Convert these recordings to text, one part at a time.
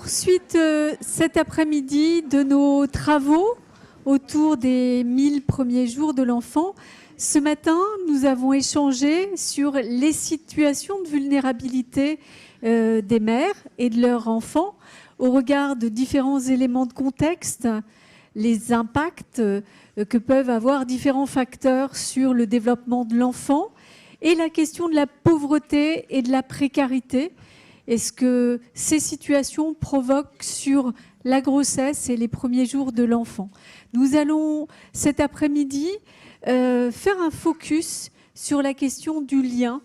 poursuite cet après-midi de nos travaux autour des 1000 premiers jours de l'enfant. Ce matin, nous avons échangé sur les situations de vulnérabilité des mères et de leurs enfants au regard de différents éléments de contexte, les impacts que peuvent avoir différents facteurs sur le développement de l'enfant et la question de la pauvreté et de la précarité. Est-ce que ces situations provoquent sur la grossesse et les premiers jours de l'enfant? Nous allons cet après-midi faire un focus sur la question du lien,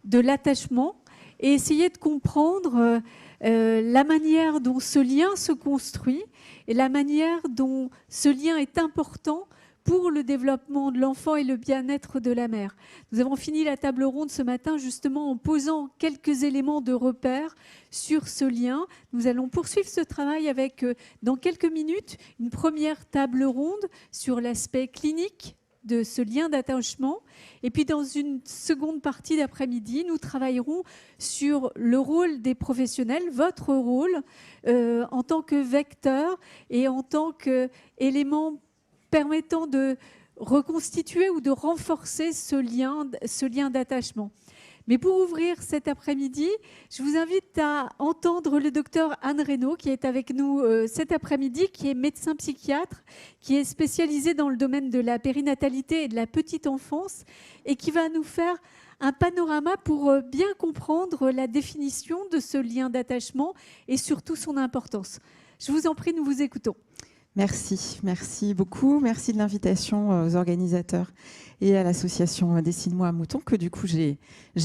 de l'attachement et essayer de comprendre la manière dont ce lien se construit et la manière dont ce lien est important pour le développement de l'enfant et le bien-être de la mère. Nous avons fini la table ronde ce matin justement en posant quelques éléments de repère sur ce lien. Nous allons poursuivre ce travail avec, dans quelques minutes, une première table ronde sur l'aspect clinique de ce lien d'attachement. Et puis dans une seconde partie d'après-midi, nous travaillerons sur le rôle des professionnels, votre rôle en tant que vecteur et en tant qu'élément permettant de reconstituer ou de renforcer ce lien d'attachement. Mais pour ouvrir cet après-midi, je vous invite à entendre le docteur Anne Reynaud, qui est avec nous cet après-midi, qui est médecin psychiatre, qui est spécialisé dans le domaine de la périnatalité et de la petite enfance, et qui va nous faire un panorama pour bien comprendre la définition de ce lien d'attachement et surtout son importance. Je vous en prie, nous vous écoutons. Merci beaucoup. Merci de l'invitation aux organisateurs et à l'association Dessine-moi un mouton que du coup j'ai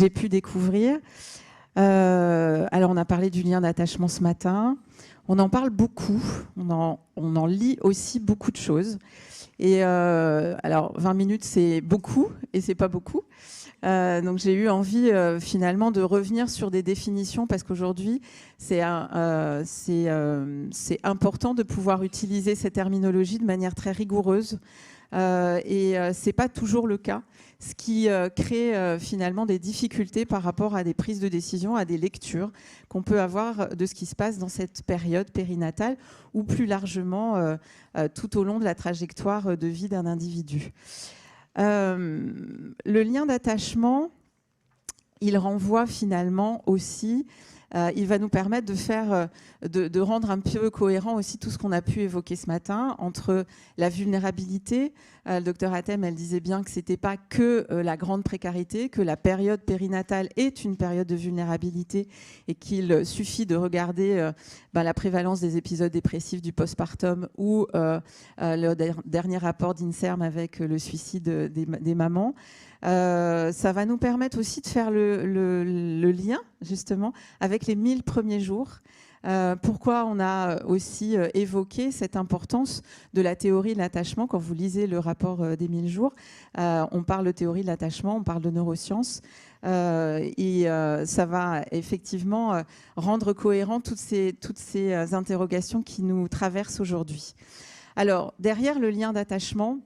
pu découvrir. Alors on a parlé du lien d'attachement ce matin. On en parle beaucoup. On en lit aussi beaucoup de choses. Et alors 20 minutes c'est beaucoup et c'est pas beaucoup. Donc j'ai eu envie finalement de revenir sur des définitions parce qu'aujourd'hui c'est important de pouvoir utiliser ces terminologies de manière très rigoureuse et c'est pas toujours le cas, ce qui crée finalement des difficultés par rapport à des prises de décision, à des lectures qu'on peut avoir de ce qui se passe dans cette période périnatale ou plus largement tout au long de la trajectoire de vie d'un individu. Le lien d'attachement, il renvoie finalement aussi, il va nous permettre de rendre un peu cohérent aussi tout ce qu'on a pu évoquer ce matin entre la vulnérabilité. Le docteur Hatem, elle disait bien que ce n'était pas que la grande précarité, que la période périnatale est une période de vulnérabilité et qu'il suffit de regarder la prévalence des épisodes dépressifs du postpartum ou le dernier rapport d'INSERM avec le suicide des mamans. Ça va nous permettre aussi de faire le lien justement avec les 1000 premiers jours. Pourquoi on a aussi évoqué cette importance de la théorie de l'attachement. Quand vous lisez le rapport des 1000 jours, on parle de théorie de l'attachement, on parle de neurosciences et ça va effectivement rendre cohérent toutes ces interrogations qui nous traversent aujourd'hui. Alors derrière le lien d'attachement,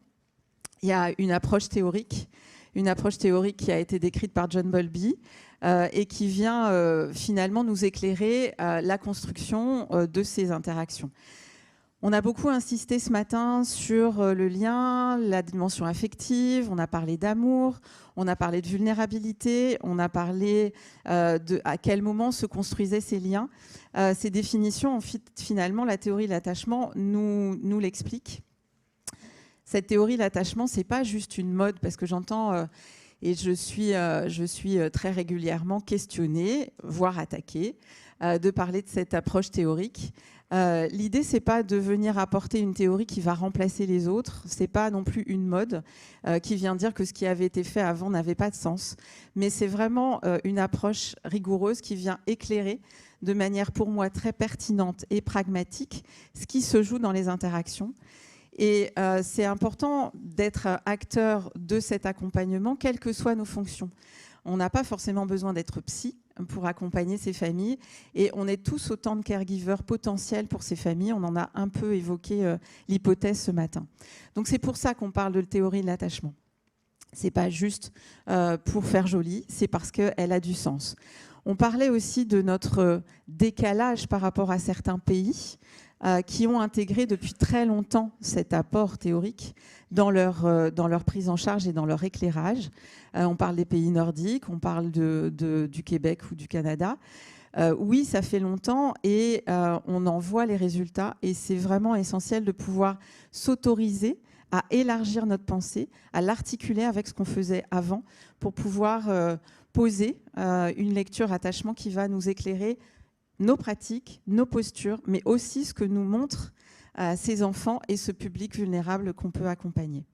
il y a une approche théorique qui a été décrite par John Bowlby et qui vient finalement nous éclairer la construction de ces interactions. On a beaucoup insisté ce matin sur le lien, la dimension affective, on a parlé d'amour, on a parlé de vulnérabilité, on a parlé de à quel moment se construisaient ces liens. Ces définitions, finalement, la théorie de l'attachement nous l'explique. Cette théorie de l'attachement, ce n'est pas juste une mode, parce que j'entends et je suis très régulièrement questionnée, voire attaquée, de parler de cette approche théorique. L'idée, ce n'est pas de venir apporter une théorie qui va remplacer les autres, ce n'est pas non plus une mode qui vient dire que ce qui avait été fait avant n'avait pas de sens, mais c'est vraiment une approche rigoureuse qui vient éclairer de manière pour moi très pertinente et pragmatique ce qui se joue dans les interactions. Et c'est important d'être acteur de cet accompagnement, quelles que soient nos fonctions. On n'a pas forcément besoin d'être psy pour accompagner ces familles. Et on est tous autant de caregivers potentiels pour ces familles. On en a un peu évoqué l'hypothèse ce matin. Donc c'est pour ça qu'on parle de théorie de l'attachement. Ce n'est pas juste pour faire joli, c'est parce qu'elle a du sens. On parlait aussi de notre décalage par rapport à certains pays qui ont intégré depuis très longtemps cet apport théorique dans leur prise en charge et dans leur éclairage. On parle des pays nordiques, on parle du Québec ou du Canada. Oui, ça fait longtemps et on en voit les résultats. Et c'est vraiment essentiel de pouvoir s'autoriser à élargir notre pensée, à l'articuler avec ce qu'on faisait avant pour pouvoir poser une lecture attachement qui va nous éclairer nos pratiques, nos postures, mais aussi ce que nous montrent ces enfants et ce public vulnérable qu'on peut accompagner.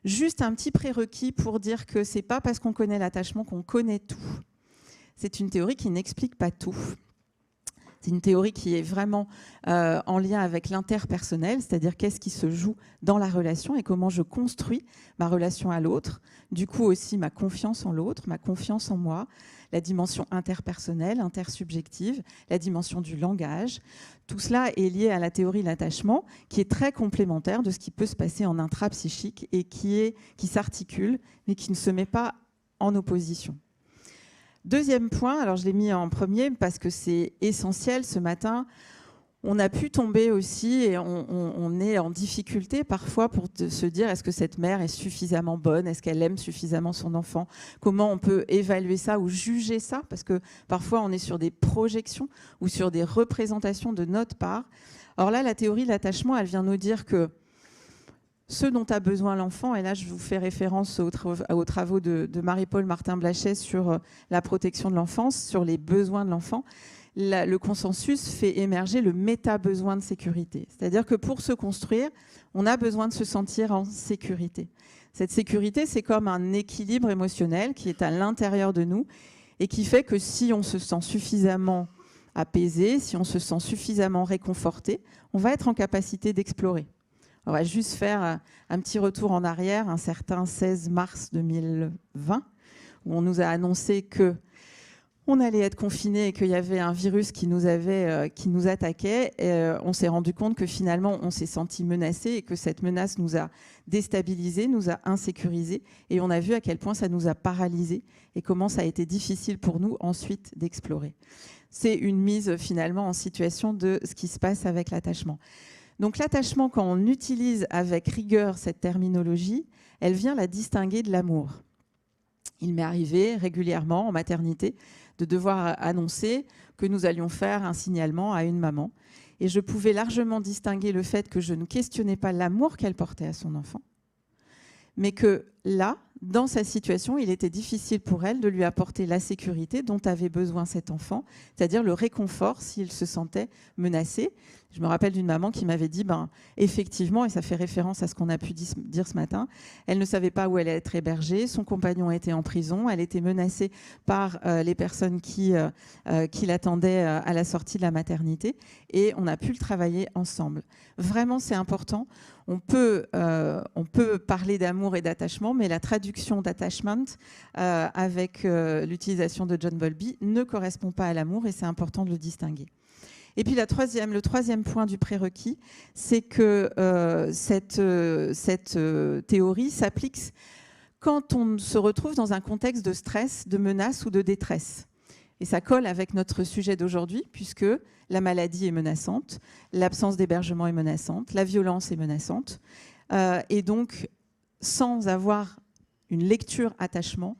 Juste un petit prérequis pour dire que ce n'est pas parce qu'on connaît l'attachement qu'on connaît tout. C'est une théorie qui n'explique pas tout. C'est une théorie qui est vraiment en lien avec l'interpersonnel, c'est-à-dire qu'est-ce qui se joue dans la relation et comment je construis ma relation à l'autre. Du coup aussi ma confiance en l'autre, ma confiance en moi, la dimension interpersonnelle, intersubjective, la dimension du langage. Tout cela est lié à la théorie de l'attachement qui est très complémentaire de ce qui peut se passer en intrapsychique et qui s'articule mais qui ne se met pas en opposition. Deuxième point, alors je l'ai mis en premier parce que c'est essentiel ce matin, on a pu tomber aussi et on est en difficulté parfois pour se dire est-ce que cette mère est suffisamment bonne, est-ce qu'elle aime suffisamment son enfant, comment on peut évaluer ça ou juger ça, parce que parfois on est sur des projections ou sur des représentations de notre part. Or là, la théorie de l'attachement, elle vient nous dire que ce dont a besoin l'enfant, et là je vous fais référence aux travaux de Marie-Paul Martin-Blachet sur la protection de l'enfance, sur les besoins de l'enfant, le consensus fait émerger le méta-besoin de sécurité. C'est-à-dire que pour se construire, on a besoin de se sentir en sécurité. Cette sécurité, c'est comme un équilibre émotionnel qui est à l'intérieur de nous et qui fait que si on se sent suffisamment apaisé, si on se sent suffisamment réconforté, on va être en capacité d'explorer. On va juste faire un petit retour en arrière, un certain 16 mars 2020, où on nous a annoncé qu'on allait être confinés et qu'il y avait un virus qui nous attaquait. Et on s'est rendu compte que finalement, on s'est senti menacé et que cette menace nous a déstabilisés, nous a insécurisés. Et on a vu à quel point ça nous a paralysés et comment ça a été difficile pour nous ensuite d'explorer. C'est une mise finalement en situation de ce qui se passe avec l'attachement. Donc l'attachement, quand on utilise avec rigueur cette terminologie, elle vient la distinguer de l'amour. Il m'est arrivé régulièrement en maternité de devoir annoncer que nous allions faire un signalement à une maman. Et je pouvais largement distinguer le fait que je ne questionnais pas l'amour qu'elle portait à son enfant, mais que là, dans sa situation, il était difficile pour elle de lui apporter la sécurité dont avait besoin cet enfant, c'est-à-dire le réconfort s'il se sentait menacé. Je me rappelle d'une maman qui m'avait dit, effectivement, et ça fait référence à ce qu'on a pu dire ce matin, elle ne savait pas où elle allait être hébergée, son compagnon était en prison, elle était menacée par les personnes qui l'attendaient à la sortie de la maternité, et on a pu le travailler ensemble. Vraiment, c'est important. On peut parler d'amour et d'attachement, mais la traduction d'attachment avec l'utilisation de John Bowlby ne correspond pas à l'amour et c'est important de le distinguer. Et puis le troisième point du prérequis, c'est que cette théorie s'applique quand on se retrouve dans un contexte de stress, de menace ou de détresse. Et ça colle avec notre sujet d'aujourd'hui, puisque la maladie est menaçante, l'absence d'hébergement est menaçante, la violence est menaçante. Et donc, sans avoir une lecture attachement,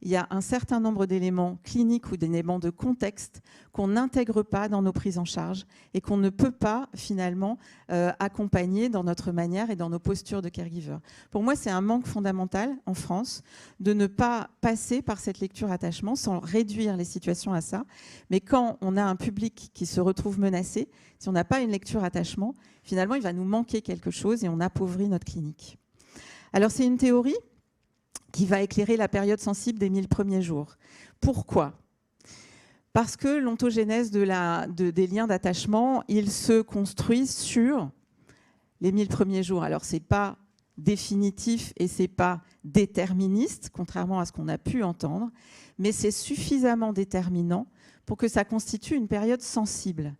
il y a un certain nombre d'éléments cliniques ou d'éléments de contexte qu'on n'intègre pas dans nos prises en charge et qu'on ne peut pas finalement accompagner dans notre manière et dans nos postures de caregiver. Pour moi, c'est un manque fondamental en France de ne pas passer par cette lecture attachement sans réduire les situations à ça. Mais quand on a un public qui se retrouve menacé, si on n'a pas une lecture attachement, finalement, il va nous manquer quelque chose et on appauvrit notre clinique. Alors, c'est une théorie qui va éclairer la période sensible des 1000 premiers jours. Pourquoi ? Parce que l'ontogénèse des liens d'attachement, il se construit sur les 1000 premiers jours. Alors, ce n'est pas définitif et ce n'est pas déterministe, contrairement à ce qu'on a pu entendre, mais c'est suffisamment déterminant pour que ça constitue une période sensible,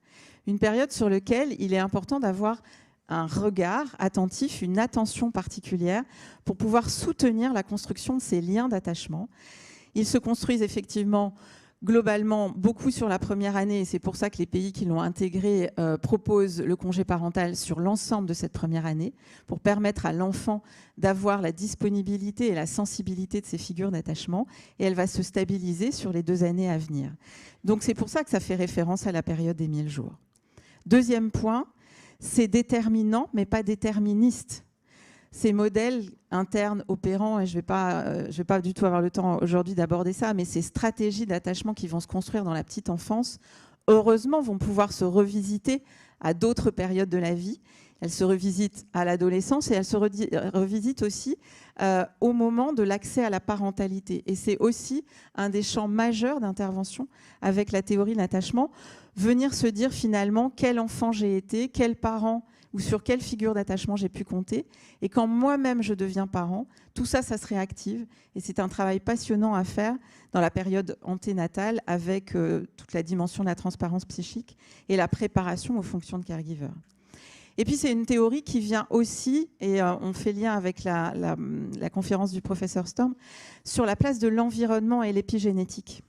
une période sur laquelle il est important d'avoir un regard attentif, une attention particulière pour pouvoir soutenir la construction de ces liens d'attachement. Ils se construisent effectivement globalement beaucoup sur la première année, et c'est pour ça que les pays qui l'ont intégré proposent le congé parental sur l'ensemble de cette première année, pour permettre à l'enfant d'avoir la disponibilité et la sensibilité de ces figures d'attachement, et elle va se stabiliser sur les 2 années à venir. Donc c'est pour ça que ça fait référence à la période des 1000 jours. Deuxième point, c'est déterminant mais pas déterministe. Ces modèles internes opérants, et je vais pas du tout avoir le temps aujourd'hui d'aborder ça, mais ces stratégies d'attachement qui vont se construire dans la petite enfance, heureusement, vont pouvoir se revisiter à d'autres périodes de la vie. Elles se revisitent à l'adolescence et elles se revisitent aussi au moment de l'accès à la parentalité. Et c'est aussi un des champs majeurs d'intervention avec la théorie de l'attachement, venir se dire finalement quel enfant j'ai été, quel parent ou sur quelle figure d'attachement j'ai pu compter. Et quand moi-même je deviens parent, tout ça, ça se réactive. Et c'est un travail passionnant à faire dans la période anténatale avec toute la dimension de la transparence psychique et la préparation aux fonctions de caregiver. Et puis c'est une théorie qui vient aussi, et on fait lien avec la conférence du professeur Storm, sur la place de l'environnement et l'épigénétique.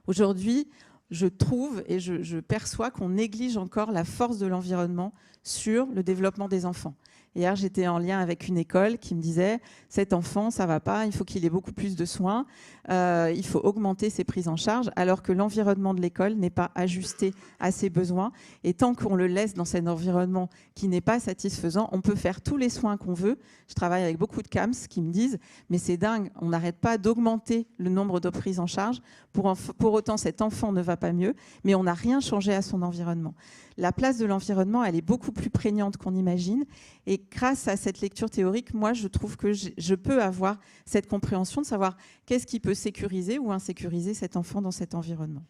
Aujourd'hui, je trouve et je perçois qu'on néglige encore la force de l'environnement sur le développement des enfants. Hier, j'étais en lien avec une école qui me disait « cet enfant, ça ne va pas, il faut qu'il ait beaucoup plus de soins, il faut augmenter ses prises en charge », alors que l'environnement de l'école n'est pas ajusté à ses besoins. Et tant qu'on le laisse dans cet environnement qui n'est pas satisfaisant, on peut faire tous les soins qu'on veut. Je travaille avec beaucoup de CAMS qui me disent « mais c'est dingue, on n'arrête pas d'augmenter le nombre de prises en charge. Pour autant, cet enfant ne va pas mieux, mais on n'a rien changé à son environnement ». La place de l'environnement, elle est beaucoup plus prégnante qu'on imagine. Et grâce à cette lecture théorique, moi, je trouve que je peux avoir cette compréhension de savoir qu'est-ce qui peut sécuriser ou insécuriser cet enfant dans cet environnement.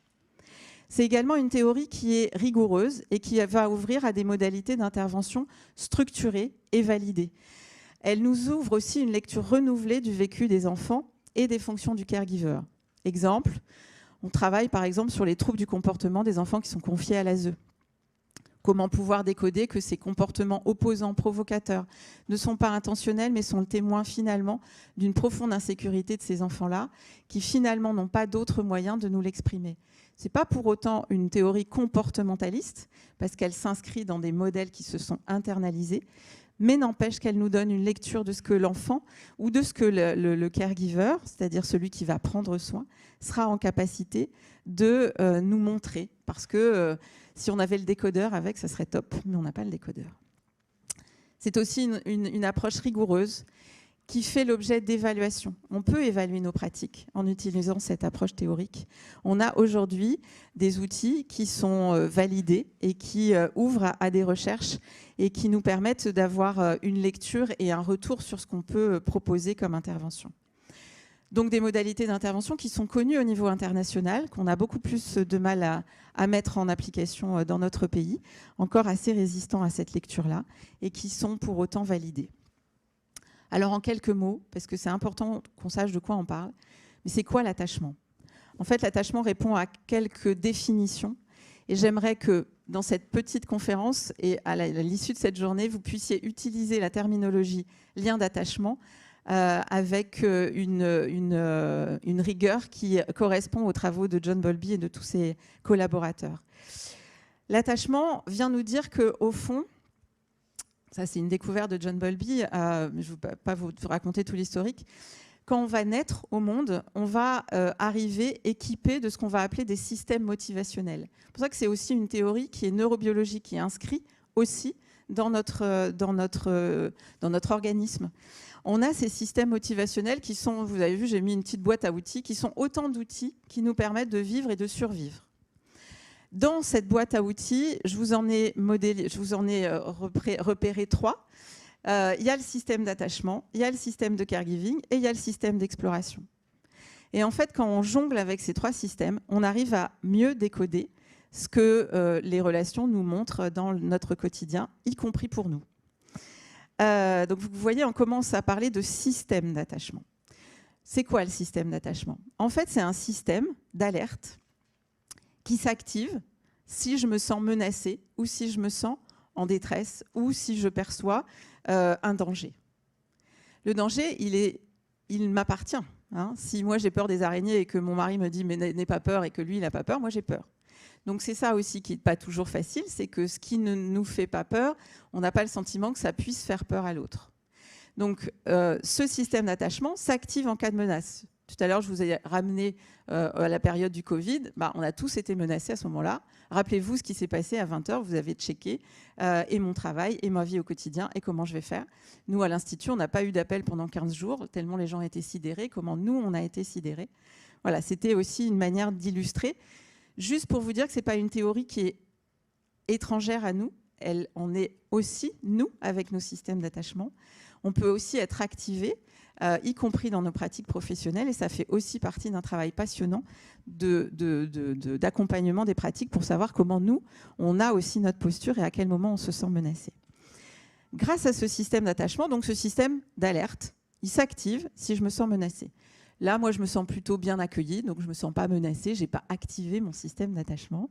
C'est également une théorie qui est rigoureuse et qui va ouvrir à des modalités d'intervention structurées et validées. Elle nous ouvre aussi une lecture renouvelée du vécu des enfants et des fonctions du caregiver. Exemple, on travaille par exemple sur les troubles du comportement des enfants qui sont confiés à l'ASE. Comment pouvoir décoder que ces comportements opposants, provocateurs, ne sont pas intentionnels, mais sont le témoin finalement d'une profonde insécurité de ces enfants-là, qui finalement n'ont pas d'autre moyen de nous l'exprimer. Ce n'est pas pour autant une théorie comportementaliste, parce qu'elle s'inscrit dans des modèles qui se sont internalisés, mais n'empêche qu'elle nous donne une lecture de ce que l'enfant ou de ce que le caregiver, c'est-à-dire celui qui va prendre soin, sera en capacité de nous montrer. Parce que si on avait le décodeur avec, ça serait top, mais on n'a pas le décodeur. C'est aussi une approche rigoureuse qui fait l'objet d'évaluation. On peut évaluer nos pratiques en utilisant cette approche théorique. On a aujourd'hui des outils qui sont validés et qui ouvrent à des recherches et qui nous permettent d'avoir une lecture et un retour sur ce qu'on peut proposer comme intervention. Donc des modalités d'intervention qui sont connues au niveau international, qu'on a beaucoup plus de mal à mettre en application dans notre pays, encore assez résistants à cette lecture-là, et qui sont pour autant validées. Alors en quelques mots, parce que c'est important qu'on sache de quoi on parle, mais c'est quoi l'attachement ? En fait, l'attachement répond à quelques définitions, et j'aimerais que dans cette petite conférence et à l'issue de cette journée, vous puissiez utiliser la terminologie lien d'attachement avec une rigueur qui correspond aux travaux de John Bowlby et de tous ses collaborateurs. L'attachement vient nous dire qu'au fond, ça c'est une découverte de John Bowlby, je ne vais pas vous raconter tout l'historique, quand on va naître au monde, on va arriver équipé de ce qu'on va appeler des systèmes motivationnels. C'est pour ça que c'est aussi une théorie qui est neurobiologique, qui est inscrite aussi dans notre organisme. On a ces systèmes motivationnels qui sont, vous avez vu, j'ai mis une petite boîte à outils, qui sont autant d'outils qui nous permettent de vivre et de survivre. Dans cette boîte à outils, je vous en ai repéré 3. Il y a le système d'attachement, il y a le système de caregiving et il y a le système d'exploration. Et en fait, quand on jongle avec ces 3 systèmes, on arrive à mieux décoder ce que les relations nous montrent dans notre quotidien, y compris pour nous. Donc vous voyez, on commence à parler de système d'attachement. C'est quoi le système d'attachement ? En fait, c'est un système d'alerte qui s'active si je me sens menacée ou si je me sens en détresse ou si je perçois un danger. Le danger, il m'appartient. Hein. Si moi j'ai peur des araignées et que mon mari me dit mais n'aie pas peur et que lui il n'a pas peur, moi j'ai peur. Donc c'est ça aussi qui n'est pas toujours facile, c'est que ce qui ne nous fait pas peur, on n'a pas le sentiment que ça puisse faire peur à l'autre. Donc ce système d'attachement s'active en cas de menace. Tout à l'heure, je vous ai ramené à la période du Covid. On a tous été menacés à ce moment-là. Rappelez-vous ce qui s'est passé à 20h. Vous avez checké et mon travail et ma vie au quotidien et comment je vais faire. Nous, à l'Institut, on n'a pas eu d'appel pendant 15 jours, tellement les gens étaient sidérés. Comment nous, on a été sidérés. Voilà, c'était aussi une manière d'illustrer. Juste pour vous dire que ce n'est pas une théorie qui est étrangère à nous. On est aussi, nous, avec nos systèmes d'attachement. On peut aussi être activé, y compris dans nos pratiques professionnelles, et ça fait aussi partie d'un travail passionnant d'accompagnement des pratiques pour savoir comment nous, on a aussi notre posture et à quel moment on se sent menacé. Grâce à ce système d'attachement, donc ce système d'alerte, il s'active si je me sens menacée. Là, moi, je me sens plutôt bien accueillie, donc je ne me sens pas menacée, je n'ai pas activé mon système d'attachement.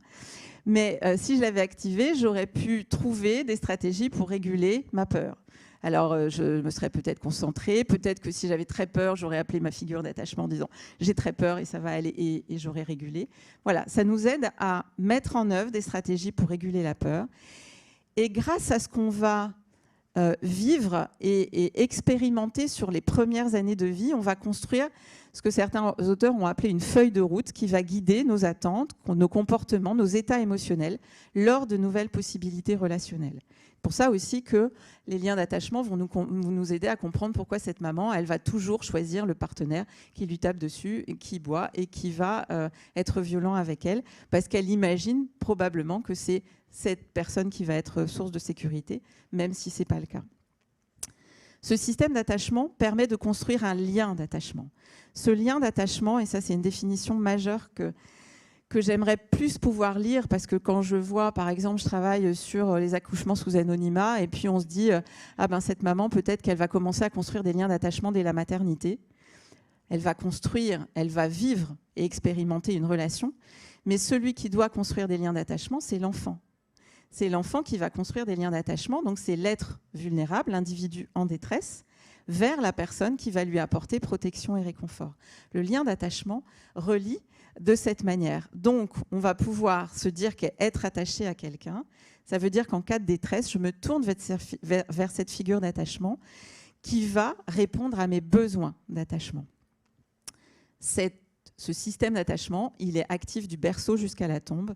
Mais si je l'avais activé, j'aurais pu trouver des stratégies pour réguler ma peur. Alors, je me serais peut-être concentrée, peut-être que si j'avais très peur, j'aurais appelé ma figure d'attachement en disant « j'ai très peur et ça va aller » et j'aurais régulé. Voilà, ça nous aide à mettre en œuvre des stratégies pour réguler la peur. Et grâce à ce qu'on va vivre et expérimenter sur les premières années de vie, on va construire ce que certains auteurs ont appelé une feuille de route qui va guider nos attentes, nos comportements, nos états émotionnels lors de nouvelles possibilités relationnelles. Pour ça aussi que les liens d'attachement vont nous aider à comprendre pourquoi cette maman, elle va toujours choisir le partenaire qui lui tape dessus, qui boit et qui va être violent avec elle, parce qu'elle imagine probablement que c'est cette personne qui va être source de sécurité, même si ce n'est pas le cas. Ce système d'attachement permet de construire un lien d'attachement. Ce lien d'attachement, et ça c'est une définition majeure que j'aimerais plus pouvoir lire, parce que quand je vois, par exemple, je travaille sur les accouchements sous anonymat, et puis on se dit, ah ben cette maman, peut-être qu'elle va commencer à construire des liens d'attachement dès la maternité. Elle va construire, elle va vivre et expérimenter une relation, mais celui qui doit construire des liens d'attachement, c'est l'enfant. C'est l'enfant qui va construire des liens d'attachement, donc c'est l'être vulnérable, l'individu en détresse, vers la personne qui va lui apporter protection et réconfort. Le lien d'attachement relie de cette manière. Donc, on va pouvoir se dire qu'être attaché à quelqu'un, ça veut dire qu'en cas de détresse, je me tourne vers cette figure d'attachement qui va répondre à mes besoins d'attachement. Ce système d'attachement, il est actif du berceau jusqu'à la tombe.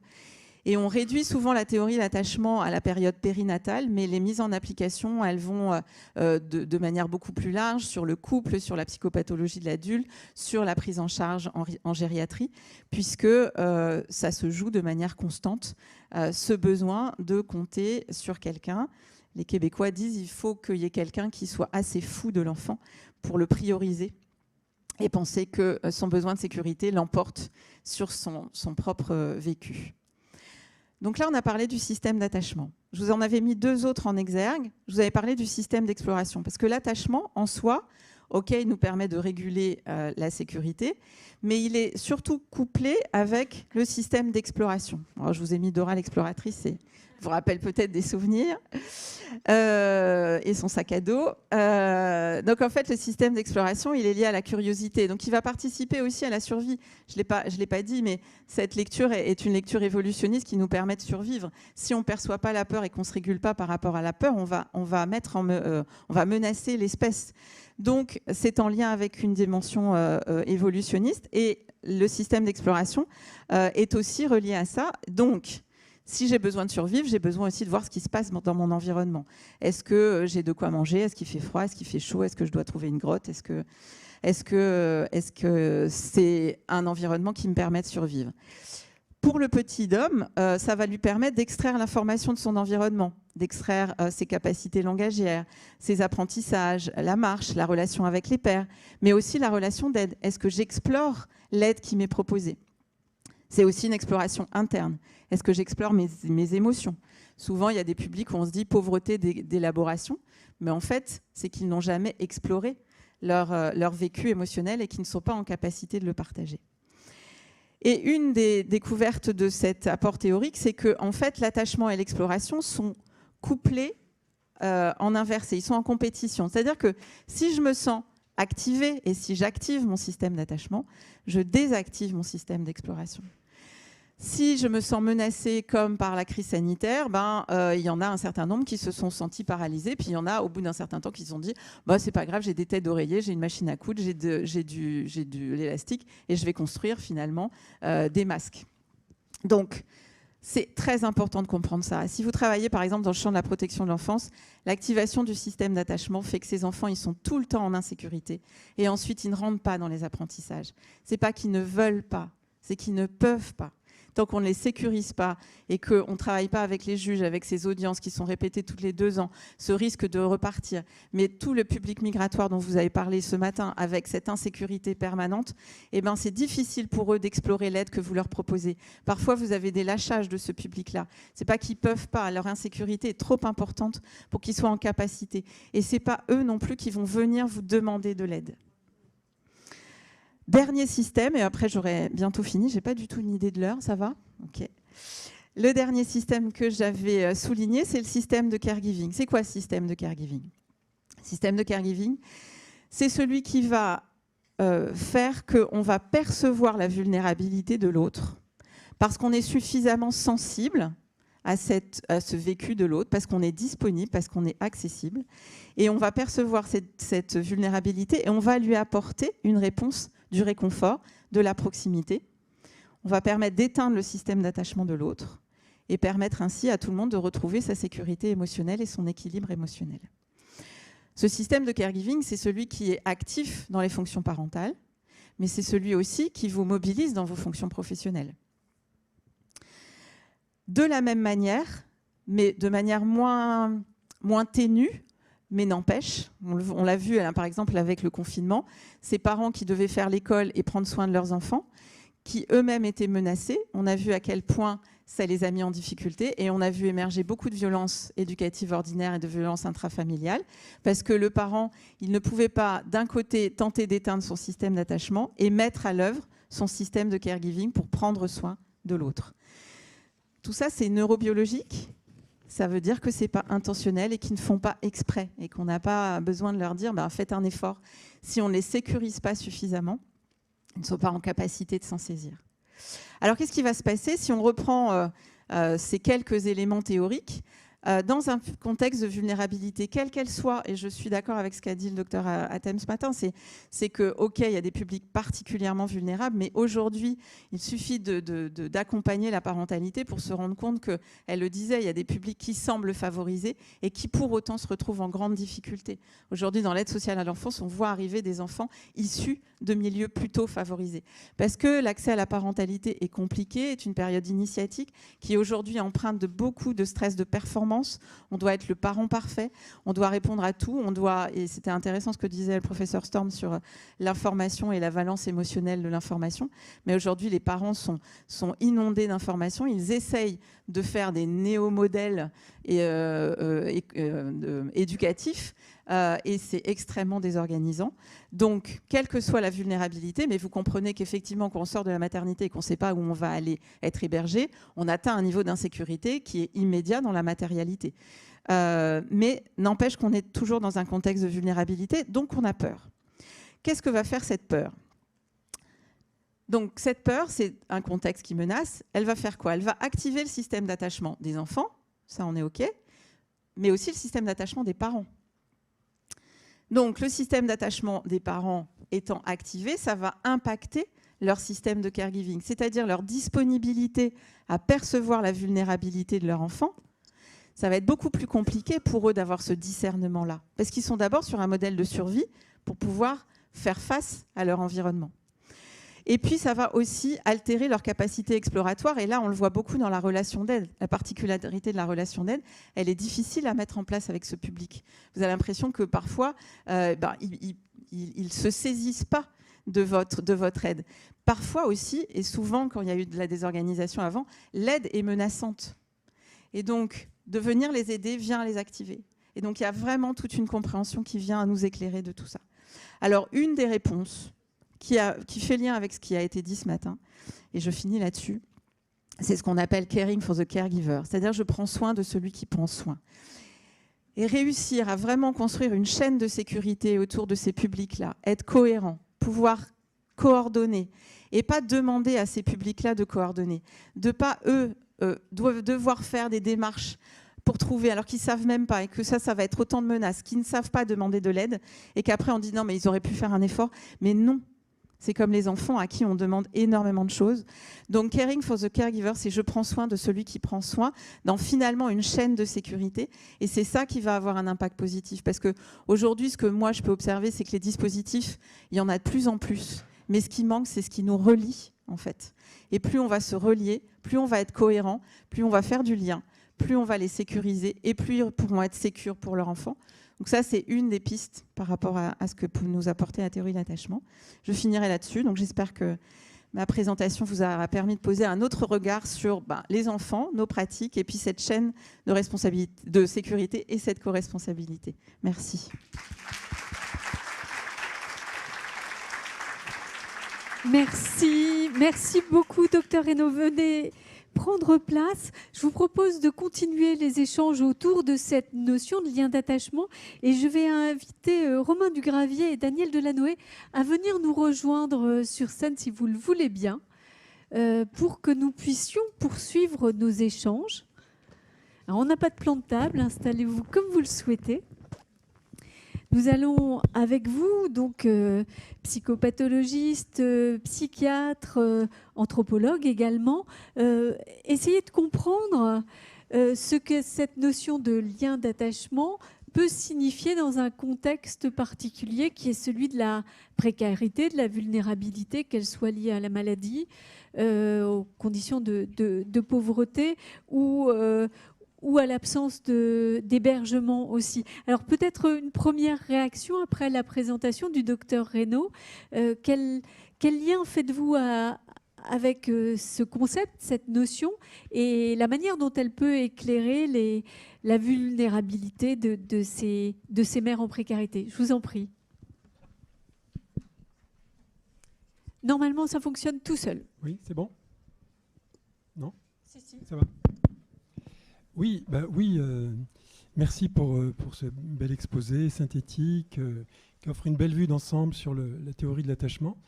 Et on réduit souvent la théorie de l'attachement à la période périnatale, mais les mises en application, elles vont de manière beaucoup plus large sur le couple, sur la psychopathologie de l'adulte, sur la prise en charge en gériatrie, puisque ça se joue de manière constante, ce besoin de compter sur quelqu'un. Les Québécois disent qu'il faut qu'il y ait quelqu'un qui soit assez fou de l'enfant pour le prioriser et penser que son besoin de sécurité l'emporte sur son propre vécu. Donc là, on a parlé du système d'attachement. Je vous en avais mis deux autres en exergue. Je vous avais parlé du système d'exploration. Parce que l'attachement, en soi, OK, il nous permet de réguler la sécurité, mais il est surtout couplé avec le système d'exploration. Alors, je vous ai mis Dora l'exploratrice, et vous rappelle peut-être des souvenirs, et son sac à dos. Donc en fait, le système d'exploration, il est lié à la curiosité. Donc il va participer aussi à la survie. Je ne l'ai pas dit, mais cette lecture est une lecture évolutionniste qui nous permet de survivre. Si on ne perçoit pas la peur et qu'on ne se régule pas par rapport à la peur, on va menacer l'espèce. Donc c'est en lien avec une dimension évolutionniste. Et le système d'exploration est aussi relié à ça. Donc, si j'ai besoin de survivre, j'ai besoin aussi de voir ce qui se passe dans mon environnement. Est-ce que j'ai de quoi manger? Est-ce qu'il fait froid? Est-ce qu'il fait chaud? Est-ce que je dois trouver une grotte? Est-ce que c'est un environnement qui me permet de survivre? Pour le petit homme, ça va lui permettre d'extraire l'information de son environnement, d'extraire ses capacités langagières, ses apprentissages, la marche, la relation avec les pairs, mais aussi la relation d'aide. Est-ce que j'explore l'aide qui m'est proposée? C'est aussi une exploration interne. Est-ce que j'explore mes émotions? Souvent, il y a des publics où on se dit pauvreté d'élaboration, mais en fait, c'est qu'ils n'ont jamais exploré leur vécu émotionnel et qu'ils ne sont pas en capacité de le partager. Et une des découvertes de cet apport théorique, c'est que en fait, l'attachement et l'exploration sont couplés en inversé, ils sont en compétition. C'est-à-dire que si je me sens activer. Et si j'active mon système d'attachement, je désactive mon système d'exploration. Si je me sens menacée comme par la crise sanitaire, il y en a un certain nombre qui se sont sentis paralysés, puis il y en a au bout d'un certain temps qui se sont dit c'est pas grave, j'ai des têtes d'oreiller, j'ai une machine à coudre, j'ai de l'élastique et je vais construire finalement des masques. Donc c'est très important de comprendre ça. Si vous travaillez par exemple dans le champ de la protection de l'enfance, l'activation du système d'attachement fait que ces enfants ils sont tout le temps en insécurité et ensuite ils ne rentrent pas dans les apprentissages. C'est pas qu'ils ne veulent pas, c'est qu'ils ne peuvent pas. Tant qu'on ne les sécurise pas et qu'on ne travaille pas avec les juges, avec ces audiences qui sont répétées toutes les 2 ans, ce risque de repartir. Mais tout le public migratoire dont vous avez parlé ce matin, avec cette insécurité permanente, c'est difficile pour eux d'explorer l'aide que vous leur proposez. Parfois, vous avez des lâchages de ce public-là. Ce n'est pas qu'ils ne peuvent pas, leur insécurité est trop importante pour qu'ils soient en capacité. Et ce n'est pas eux non plus qui vont venir vous demander de l'aide. Dernier système, et après j'aurai bientôt fini, je n'ai pas du tout une idée de l'heure, ça va ? Ok. Le dernier système que j'avais souligné, c'est le système de caregiving. C'est quoi ce système de caregiving ? Le système de caregiving, c'est celui qui va faire qu'on va percevoir la vulnérabilité de l'autre, parce qu'on est suffisamment sensible à ce vécu de l'autre, parce qu'on est disponible, parce qu'on est accessible, et on va percevoir cette vulnérabilité et on va lui apporter une réponse du réconfort, de la proximité. On va permettre d'éteindre le système d'attachement de l'autre et permettre ainsi à tout le monde de retrouver sa sécurité émotionnelle et son équilibre émotionnel. Ce système de caregiving, c'est celui qui est actif dans les fonctions parentales, mais c'est celui aussi qui vous mobilise dans vos fonctions professionnelles. De la même manière, mais de manière moins ténue, mais n'empêche, on l'a vu par exemple avec le confinement, ces parents qui devaient faire l'école et prendre soin de leurs enfants, qui eux-mêmes étaient menacés, on a vu à quel point ça les a mis en difficulté et on a vu émerger beaucoup de violences éducatives ordinaires et de violences intrafamiliales parce que le parent, il ne pouvait pas d'un côté tenter d'éteindre son système d'attachement et mettre à l'œuvre son système de caregiving pour prendre soin de l'autre. Tout ça, c'est neurobiologique. Ça veut dire que ce n'est pas intentionnel et qu'ils ne font pas exprès et qu'on n'a pas besoin de leur dire faites un effort. Si on ne les sécurise pas suffisamment, ils ne sont pas en capacité de s'en saisir. Alors, qu'est-ce qui va se passer si on reprend ces quelques éléments théoriques dans un contexte de vulnérabilité, quelle qu'elle soit, et je suis d'accord avec ce qu'a dit le docteur Hatem ce matin, c'est que, OK, il y a des publics particulièrement vulnérables, mais aujourd'hui, il suffit d'accompagner la parentalité pour se rendre compte qu'elle le disait, il y a des publics qui semblent favorisés et qui, pour autant, se retrouvent en grande difficulté. Aujourd'hui, dans l'aide sociale à l'enfance, on voit arriver des enfants issus de milieux plutôt favorisés. Parce que l'accès à la parentalité est compliqué, est une période initiatique qui, aujourd'hui, empreinte de beaucoup de stress de performance. On doit être le parent parfait, on doit répondre à tout, et c'était intéressant ce que disait le professeur Storm sur l'information et la valence émotionnelle de l'information, mais aujourd'hui les parents sont inondés d'informations, ils essayent de faire des néo-modèles éducatifs, et c'est extrêmement désorganisant. Donc, quelle que soit la vulnérabilité, mais vous comprenez qu'effectivement, quand on sort de la maternité et qu'on ne sait pas où on va aller être hébergé, on atteint un niveau d'insécurité qui est immédiat dans la matérialité. Mais n'empêche qu'on est toujours dans un contexte de vulnérabilité, donc on a peur. Qu'est-ce que va faire cette peur ? Donc, cette peur, c'est un contexte qui menace. Elle va faire quoi ? Elle va activer le système d'attachement des enfants, ça on est OK, mais aussi le système d'attachement des parents. Donc, le système d'attachement des parents étant activé, ça va impacter leur système de caregiving, c'est-à-dire leur disponibilité à percevoir la vulnérabilité de leur enfant. Ça va être beaucoup plus compliqué pour eux d'avoir ce discernement-là, parce qu'ils sont d'abord sur un modèle de survie pour pouvoir faire face à leur environnement. Et puis, ça va aussi altérer leur capacité exploratoire. Et là, on le voit beaucoup dans la relation d'aide. La particularité de la relation d'aide, elle est difficile à mettre en place avec ce public. Vous avez l'impression que parfois, ils ne se saisissent pas de votre aide. Parfois aussi, et souvent quand il y a eu de la désorganisation avant, l'aide est menaçante. Et donc, de venir les aider vient les activer. Et donc, il y a vraiment toute une compréhension qui vient à nous éclairer de tout ça. Alors, une des réponses qui fait lien avec ce qui a été dit ce matin, et je finis là-dessus, c'est ce qu'on appelle caring for the caregiver, c'est-à-dire je prends soin de celui qui prend soin. et réussir à vraiment construire une chaîne de sécurité autour de ces publics-là, être cohérent, pouvoir coordonner et pas demander à ces publics-là de coordonner, de pas eux doivent devoir faire des démarches pour trouver, alors qu'ils ne savent même pas, et que ça va être autant de menaces, qu'ils ne savent pas demander de l'aide, et qu'après on dit non, mais ils auraient pu faire un effort. Mais non, c'est comme les enfants à qui on demande énormément de choses. Donc caring for the caregiver, c'est je prends soin de celui qui prend soin, dans finalement une chaîne de sécurité, et c'est ça qui va avoir un impact positif. Parce qu'aujourd'hui, ce que moi je peux observer, c'est que les dispositifs, il y en a de plus en plus, mais ce qui manque, c'est ce qui nous relie, en fait. Et plus on va se relier, plus on va être cohérent, plus on va faire du lien, plus on va les sécuriser et plus ils pourront être sécures pour leur enfant. Donc ça, c'est une des pistes par rapport à ce que peut nous apporter la théorie de l'attachement. Je finirai là-dessus. Donc j'espère que ma présentation vous a permis de poser un autre regard sur les enfants, nos pratiques, et puis cette chaîne de responsabilité, de sécurité et cette co-responsabilité. Merci. Merci beaucoup, Dr Reynaud. Venez prendre place. Je vous propose de continuer les échanges autour de cette notion de lien d'attachement et je vais inviter Romain Dugravier et Daniel Delanoë à venir nous rejoindre sur scène si vous le voulez bien pour que nous puissions poursuivre nos échanges. Alors, on n'a pas de plan de table, installez-vous comme vous le souhaitez. Nous allons avec vous, donc psychopathologiste, psychiatre, anthropologue également, essayer de comprendre ce que cette notion de lien d'attachement peut signifier dans un contexte particulier qui est celui de la précarité, de la vulnérabilité, qu'elle soit liée à la maladie, aux conditions de pauvreté ou à l'absence d'hébergement aussi. Alors peut-être une première réaction après la présentation du docteur Reynaud. Quel lien faites-vous avec ce concept, cette notion, et la manière dont elle peut éclairer la vulnérabilité de ces mères en précarité? Je vous en prie. Normalement, ça fonctionne tout seul. Oui, c'est bon? Non? Si. Ça va? Oui, merci pour ce bel exposé synthétique qui offre une belle vue d'ensemble sur la théorie de l'attachement,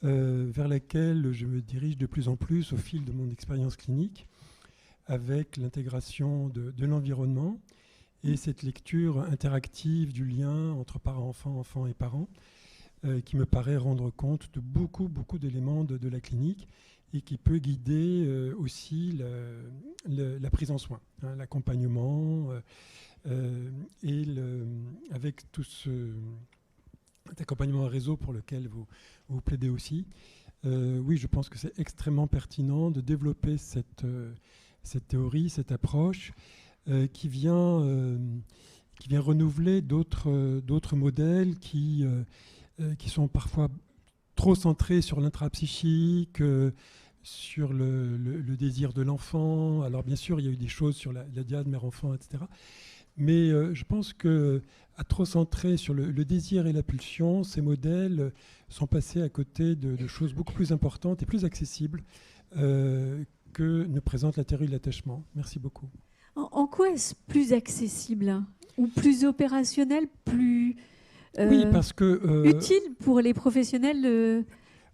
vers laquelle je me dirige de plus en plus au fil de mon expérience clinique, avec l'intégration de l'environnement et cette lecture interactive du lien entre parents-enfants, enfants et parents, qui me paraît rendre compte de beaucoup d'éléments de la clinique, et qui peut guider aussi la prise en soin, hein, l'accompagnement, et avec tout cet accompagnement à réseau pour lequel vous plaidez aussi. Oui, je pense que c'est extrêmement pertinent de développer cette théorie, cette approche qui vient renouveler d'autres modèles qui sont parfois trop centré sur l'intrapsychique, sur le désir de l'enfant. Alors bien sûr, il y a eu des choses sur la dyade mère-enfant, etc. Mais je pense qu'à trop centrer sur le désir et la pulsion, ces modèles sont passés à côté de choses beaucoup plus importantes et plus accessibles que ne présente la théorie de l'attachement. Merci beaucoup. En quoi est-ce plus accessible ou plus opérationnel, plus... oui, parce que... utile pour les professionnels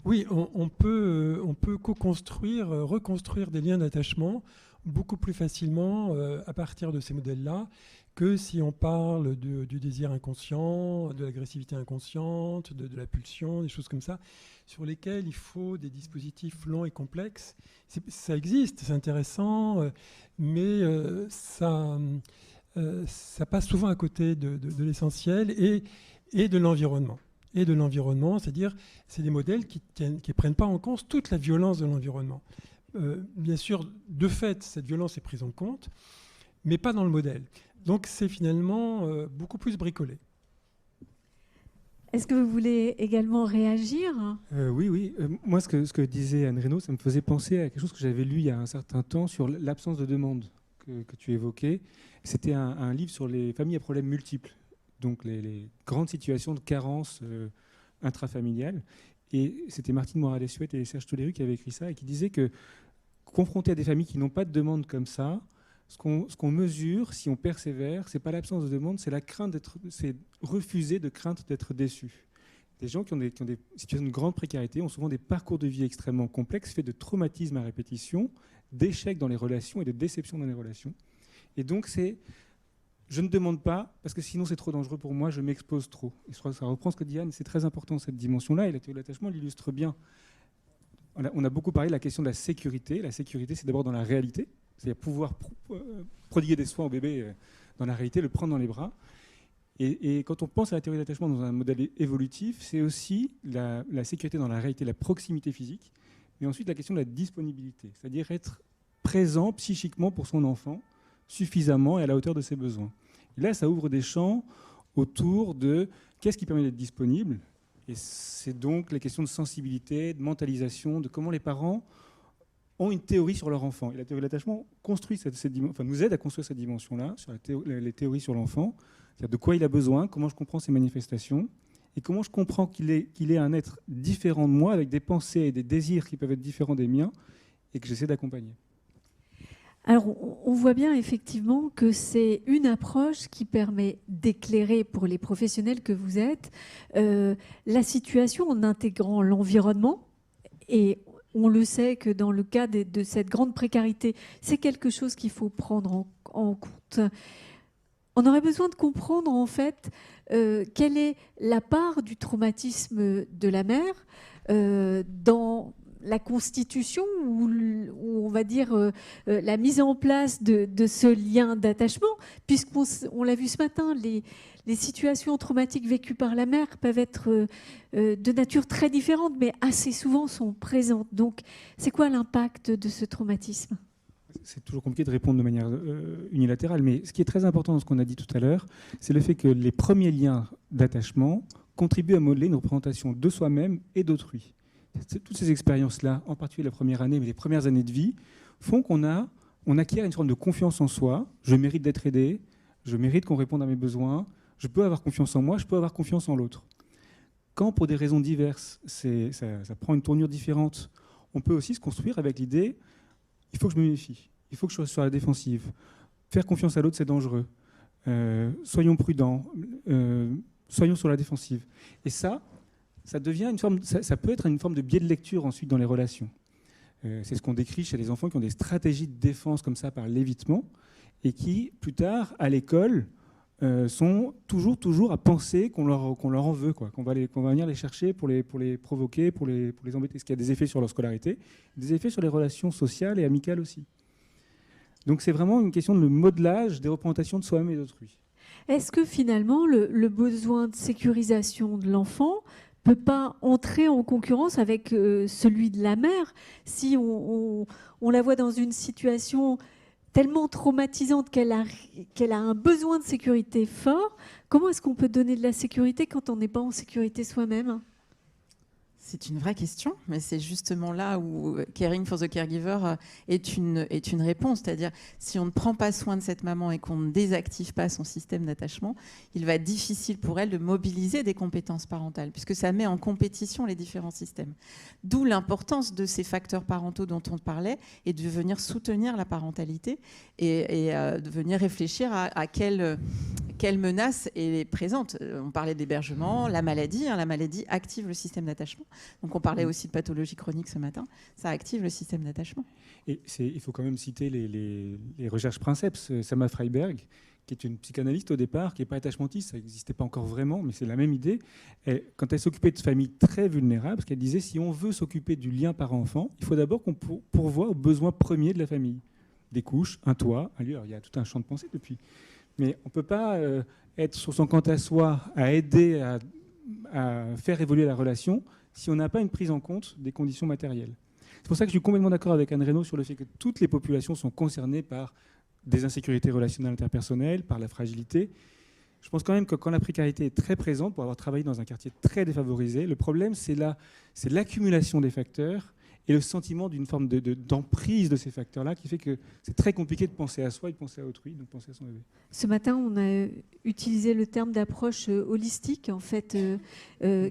Oui, on peut co-construire, reconstruire des liens d'attachement beaucoup plus facilement à partir de ces modèles-là que si on parle du désir inconscient, de l'agressivité inconsciente, de la pulsion, des choses comme ça, sur lesquelles il faut des dispositifs longs et complexes. Ça existe, c'est intéressant, mais ça passe souvent à côté de l'essentiel et de l'environnement. Et de l'environnement, c'est-à-dire c'est des modèles qui ne prennent pas en compte toute la violence de l'environnement. Bien sûr, de fait, cette violence est prise en compte, mais pas dans le modèle. Donc c'est finalement beaucoup plus bricolé. Est-ce que vous voulez également réagir ? Oui. Moi, ce que disait Anne Reynaud, ça me faisait penser à quelque chose que j'avais lu il y a un certain temps sur l'absence de demande que tu évoquais. C'était un livre sur les familles à problèmes multiples, donc les grandes situations de carence intrafamiliale. Et c'était Martine Morales-Suet et Serge Toléru qui avaient écrit ça et qui disaient que, confrontés à des familles qui n'ont pas de demande comme ça, Ce qu'on mesure, si on persévère, c'est pas l'absence de demande, c'est la crainte c'est refuser de crainte d'être déçu. Des gens qui ont des situations de grande précarité ont souvent des parcours de vie extrêmement complexes, faits de traumatismes à répétition, d'échecs dans les relations et de déceptions dans les relations. Et donc je ne demande pas, parce que sinon c'est trop dangereux pour moi, je m'expose trop. Et je crois que ça reprend ce que dit Anne, c'est très important cette dimension-là, et la théorie de l'attachement l'illustre bien. On a beaucoup parlé de la question de la sécurité. La sécurité, c'est d'abord dans la réalité, c'est-à-dire pouvoir prodiguer des soins au bébé dans la réalité, le prendre dans les bras. Et quand on pense à la théorie de l'attachement dans un modèle évolutif, c'est aussi la sécurité dans la réalité, la proximité physique, mais ensuite la question de la disponibilité, c'est-à-dire être présent psychiquement pour son enfant, suffisamment et à la hauteur de ses besoins. Et là, ça ouvre des champs autour de qu'est-ce qui permet d'être disponible. Et c'est donc les questions de sensibilité, de mentalisation, de comment les parents ont une théorie sur leur enfant. Et la théorie de l'attachement nous aide à construire cette dimension-là, sur les théories sur l'enfant, c'est-à-dire de quoi il a besoin, comment je comprends ses manifestations, et comment je comprends qu'il est un être différent de moi, avec des pensées et des désirs qui peuvent être différents des miens, et que j'essaie d'accompagner. Alors, on voit bien effectivement que c'est une approche qui permet d'éclairer pour les professionnels que vous êtes la situation en intégrant l'environnement. Et on le sait que dans le cas de cette grande précarité, c'est quelque chose qu'il faut prendre en compte. On aurait besoin de comprendre en fait quelle est la part du traumatisme de la mère dans la constitution ou on va dire la mise en place de ce lien d'attachement, puisqu'on l'a vu ce matin, les situations traumatiques vécues par la mère peuvent être de nature très différente, mais assez souvent sont présentes. Donc, c'est quoi l'impact de ce traumatisme ? C'est toujours compliqué de répondre de manière unilatérale, mais ce qui est très important dans ce qu'on a dit tout à l'heure, c'est le fait que les premiers liens d'attachement contribuent à modeler une représentation de soi-même et d'autrui. Toutes ces expériences-là, en particulier la première année, mais les premières années de vie, font qu'on acquiert une forme de confiance en soi. Je mérite d'être aidé, je mérite qu'on réponde à mes besoins, je peux avoir confiance en moi, je peux avoir confiance en l'autre. Quand, pour des raisons diverses, ça prend une tournure différente, on peut aussi se construire avec l'idée il faut que je me méfie, il faut que je sois sur la défensive. Faire confiance à l'autre, c'est dangereux. Soyons prudents, soyons sur la défensive. Et ça devient une forme, ça peut être une forme de biais de lecture ensuite dans les relations. C'est ce qu'on décrit chez les enfants qui ont des stratégies de défense comme ça par l'évitement et qui, plus tard, à l'école, sont toujours à penser qu'on leur en veut, quoi, qu'on va venir les chercher pour les provoquer, pour les embêter. Ce qui a des effets sur leur scolarité, des effets sur les relations sociales et amicales aussi. Donc c'est vraiment une question de modelage des représentations de soi-même et d'autrui. Est-ce que finalement le besoin de sécurisation de l'enfant peut pas entrer en concurrence avec celui de la mère si on la voit dans une situation tellement traumatisante qu'elle a un besoin de sécurité fort? Comment est-ce qu'on peut donner de la sécurité quand on n'est pas en sécurité soi-même? C'est une vraie question, mais c'est justement là où Caring for the Caregiver est une réponse. C'est-à-dire, si on ne prend pas soin de cette maman et qu'on ne désactive pas son système d'attachement, il va être difficile pour elle de mobiliser des compétences parentales, puisque ça met en compétition les différents systèmes. D'où l'importance de ces facteurs parentaux dont on parlait et de venir soutenir la parentalité et de venir réfléchir à quelle menace est présente. On parlait d'hébergement, la maladie active le système d'attachement. Donc on parlait aussi de pathologie chronique ce matin, ça active le système d'attachement. Et il faut quand même citer les recherches Princeps, Sama Freiberg, qui est une psychanalyste au départ, qui n'est pas attachmentiste, ça n'existait pas encore vraiment, mais c'est la même idée. Et quand elle s'occupait de familles très vulnérables, parce qu'elle disait, si on veut s'occuper du lien parent-enfant, il faut d'abord qu'on pourvoie aux besoins premiers de la famille. Des couches, un toit, un lieu. Alors, il y a tout un champ de pensée depuis. Mais on ne peut pas être sur son compte à soi, à aider à faire évoluer la relation, si on n'a pas une prise en compte des conditions matérielles. C'est pour ça que je suis complètement d'accord avec Anne Reynaud sur le fait que toutes les populations sont concernées par des insécurités relationnelles interpersonnelles, par la fragilité. Je pense quand même que quand la précarité est très présente, pour avoir travaillé dans un quartier très défavorisé, le problème, c'est l'accumulation des facteurs et le sentiment d'une forme d'emprise de ces facteurs-là qui fait que c'est très compliqué de penser à soi et de penser à autrui, donc penser à son bébé. Ce matin, on a utilisé le terme d'approche holistique, en fait,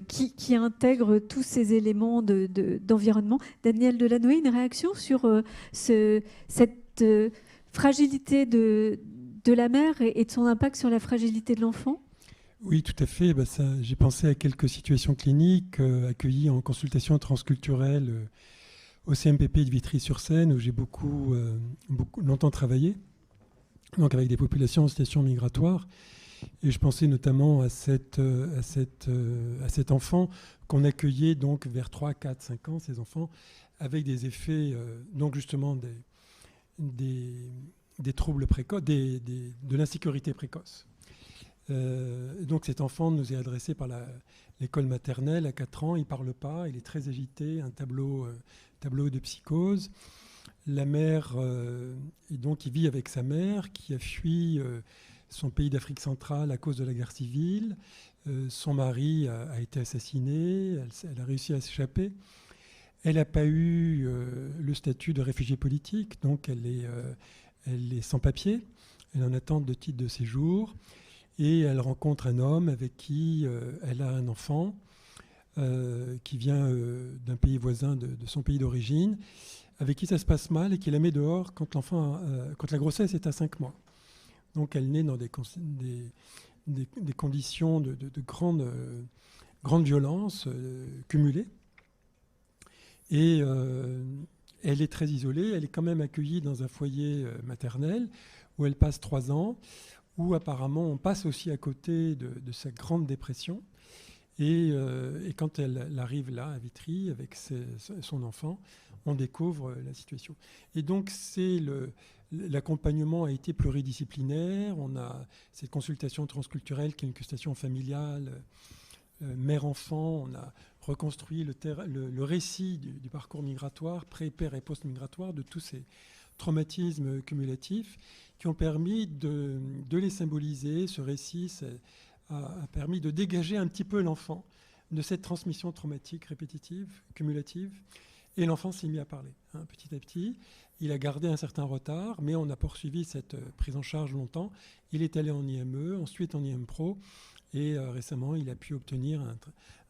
qui intègre tous ces éléments d'environnement. Daniel Delanoë, une réaction sur cette fragilité de la mère et de son impact sur la fragilité de l'enfant? Oui, tout à fait. J'ai pensé à quelques situations cliniques accueillies en consultation transculturelle au CMPP de Vitry-sur-Seine, où j'ai beaucoup longtemps travaillé, donc avec des populations en situation migratoire. Et je pensais notamment à cet enfant qu'on accueillait donc vers 3, 4, 5 ans, ces enfants, avec des effets, donc justement des troubles précoces, de l'insécurité précoce. Donc cet enfant nous est adressé par l'école maternelle à 4 ans, il ne parle pas, il est très agité, un tableau de psychose. La mère, et donc il vit avec sa mère qui a fui son pays d'Afrique centrale à cause de la guerre civile. Son mari a été assassiné, elle a réussi à s'échapper. Elle n'a pas eu le statut de réfugié politique, donc elle est sans papier, elle est en attente de titre de séjour. Et elle rencontre un homme avec qui elle a un enfant qui vient d'un pays voisin de son pays d'origine, avec qui ça se passe mal et qui la met dehors quand la grossesse est à 5 mois. Donc elle naît dans des conditions de grande violence cumulées. Et elle est très isolée. Elle est quand même accueillie dans un foyer maternel où elle passe 3 ans, où apparemment on passe aussi à côté de sa grande dépression. Et quand elle arrive là, à Vitry, avec son enfant, on découvre la situation. Et donc l'accompagnement a été pluridisciplinaire. On a cette consultation transculturelle qui est une consultation familiale, mère-enfant. On a reconstruit le récit du parcours migratoire, pré-, per- et post-migratoire, de tous ces traumatismes cumulatifs qui ont permis de les symboliser. Ce récit a permis de dégager un petit peu l'enfant de cette transmission traumatique répétitive, cumulative. Et l'enfant s'est mis à parler petit à petit. Il a gardé un certain retard, mais on a poursuivi cette prise en charge longtemps. Il est allé en IME, ensuite en IM Pro, et récemment, il a pu obtenir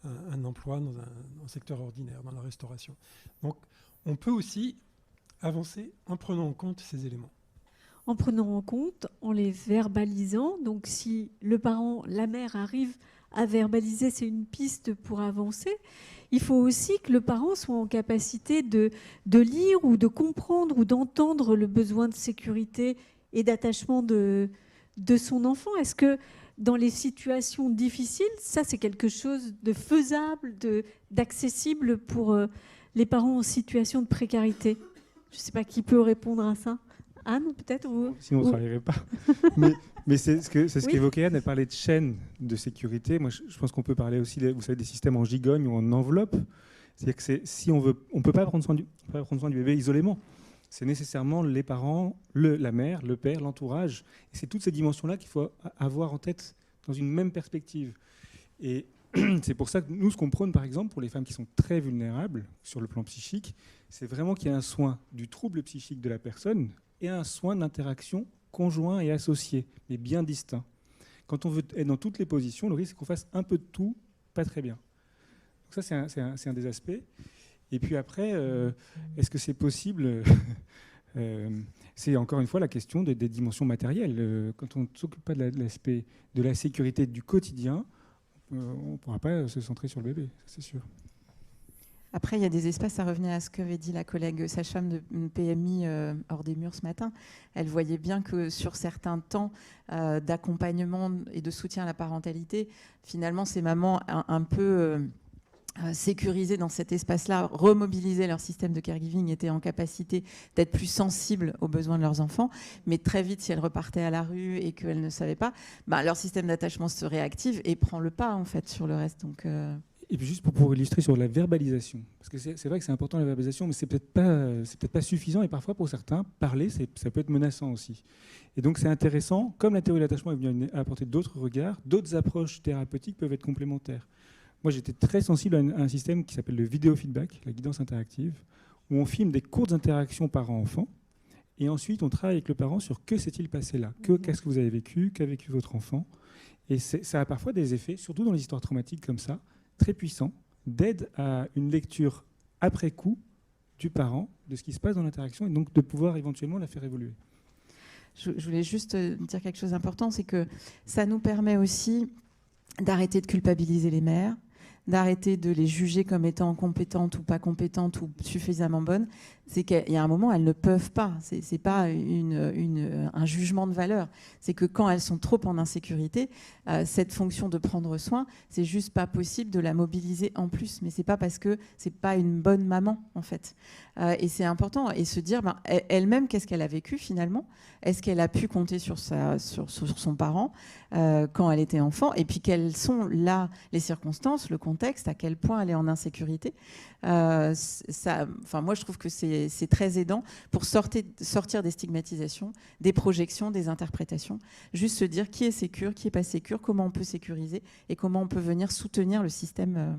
un emploi dans un secteur ordinaire, dans la restauration. Donc, on peut aussi avancer en prenant en compte ces éléments. En prenant en compte, en les verbalisant. Donc si le parent, la mère arrive à verbaliser, c'est une piste pour avancer. Il faut aussi que le parent soit en capacité de lire ou de comprendre ou d'entendre le besoin de sécurité et d'attachement de son enfant. Est-ce que dans les situations difficiles, ça c'est quelque chose de faisable, d'accessible pour les parents en situation de précarité? Je ne sais pas qui peut répondre à ça. Anne, peut-être Sinon, on ne travaillerait pas. mais c'est ce qu'évoquait Anne. Elle parlait de chaînes de sécurité. Moi, je pense qu'on peut parler aussi, vous savez, des systèmes en gigogne ou en enveloppe. C'est-à-dire que si on ne peut pas prendre soin du bébé isolément. C'est nécessairement les parents, la mère, le père, l'entourage. Et c'est toutes ces dimensions-là qu'il faut avoir en tête dans une même perspective. Et c'est pour ça que nous, ce qu'on prône, par exemple, pour les femmes qui sont très vulnérables sur le plan psychique, c'est vraiment qu'il y ait un soin du trouble psychique de la personne et un soin d'interaction conjoint et associé, mais bien distinct. Quand on veut être dans toutes les positions, le risque, c'est qu'on fasse un peu de tout, pas très bien. Donc ça, c'est un des aspects. Et puis après, est-ce que c'est possible c'est encore une fois la question des dimensions matérielles. Quand on ne s'occupe pas de l'aspect de la sécurité du quotidien, on ne pourra pas se centrer sur le bébé, ça, c'est sûr. Après, il y a des espaces, ça revenait à ce qu'avait dit la collègue sage-femme de PMI hors des murs ce matin. Elle voyait bien que sur certains temps d'accompagnement et de soutien à la parentalité, finalement, ces mamans un peu sécurisées dans cet espace-là, remobiliser leur système de caregiving, étaient en capacité d'être plus sensibles aux besoins de leurs enfants. Mais très vite, si elles repartaient à la rue et qu'elles ne savaient pas, leur système d'attachement se réactive et prend le pas, en fait, sur le reste. Donc... Et puis juste pour illustrer sur la verbalisation, parce que c'est vrai que c'est important la verbalisation, mais c'est peut-être pas suffisant, et parfois pour certains, parler, ça peut être menaçant aussi. Et donc c'est intéressant, comme la théorie de l'attachement est venue apporter d'autres regards, d'autres approches thérapeutiques peuvent être complémentaires. Moi j'étais très sensible à un système qui s'appelle le vidéo-feedback, la guidance interactive, où on filme des courtes interactions parent-enfant, et ensuite on travaille avec le parent sur que s'est-il passé là, qu'est-ce que vous avez vécu, qu'a vécu votre enfant, et ça a parfois des effets, surtout dans les histoires traumatiques comme ça, très puissant, d'aide à une lecture après coup du parent, de ce qui se passe dans l'interaction, et donc de pouvoir éventuellement la faire évoluer. je voulais juste dire quelque chose d'important, c'est que ça nous permet aussi d'arrêter de culpabiliser les mères, d'arrêter de les juger comme étant compétentes ou pas compétentes ou suffisamment bonnes. C'est qu'il y a un moment, elles ne peuvent pas. C'est pas un jugement de valeur. C'est que quand elles sont trop en insécurité, cette fonction de prendre soin, c'est juste pas possible de la mobiliser en plus. Mais c'est pas parce que c'est pas une bonne maman, en fait. Et c'est important. Et se dire, elle-même, qu'est-ce qu'elle a vécu finalement ? Est-ce qu'elle a pu compter sur son parent quand elle était enfant ? Et puis, quelles sont là les circonstances, le contexte, à quel point elle est en insécurité ? Moi, je trouve que c'est très aidant pour sortir des stigmatisations, des projections, des interprétations. Juste se dire qui est sécure, qui n'est pas sécure, comment on peut sécuriser et comment on peut venir soutenir le système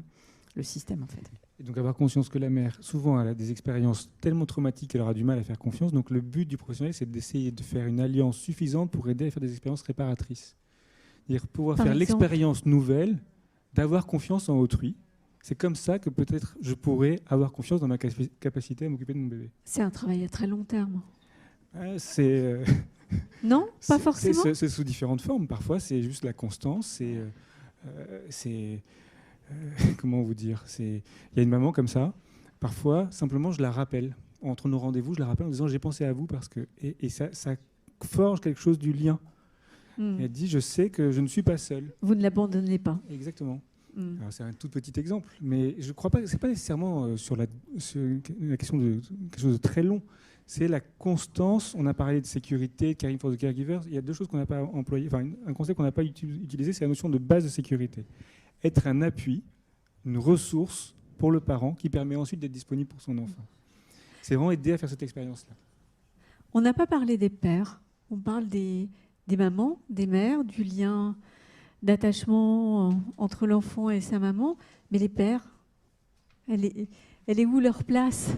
en fait. Et donc avoir conscience que la mère, souvent, elle a des expériences tellement traumatiques qu'elle aura du mal à faire confiance. Donc le but du professionnel, c'est d'essayer de faire une alliance suffisante pour aider à faire des expériences réparatrices. C'est-à-dire pouvoir faire l'expérience nouvelle, d'avoir confiance en autrui. C'est comme ça que peut-être je pourrais avoir confiance dans ma capacité à m'occuper de mon bébé. C'est un travail à très long terme. Non, pas forcément. C'est sous différentes formes. Parfois, c'est juste la constance. Comment vous dire ? Il y a une maman comme ça. Parfois, simplement, je la rappelle. Entre nos rendez-vous, je la rappelle en disant « j'ai pensé à vous » parce que... Et ça forge quelque chose du lien. Elle dit « je sais que je ne suis pas seule ». Vous ne l'abandonnez pas. Exactement. Alors, c'est un tout petit exemple, mais je ne crois pas que ce n'est pas nécessairement sur la question de quelque chose de très long. C'est la constance. On a parlé de sécurité, de caring for the caregivers. Il y a deux choses qu'on n'a pas employées. Enfin, un concept qu'on n'a pas utilisé, c'est la notion de base de sécurité. Être un appui, une ressource pour le parent qui permet ensuite d'être disponible pour son enfant. C'est vraiment aider à faire cette expérience-là. On n'a pas parlé des pères. On parle des mamans, des mères, du lien d'attachement entre l'enfant et sa maman, mais les pères, elle est où leur place ?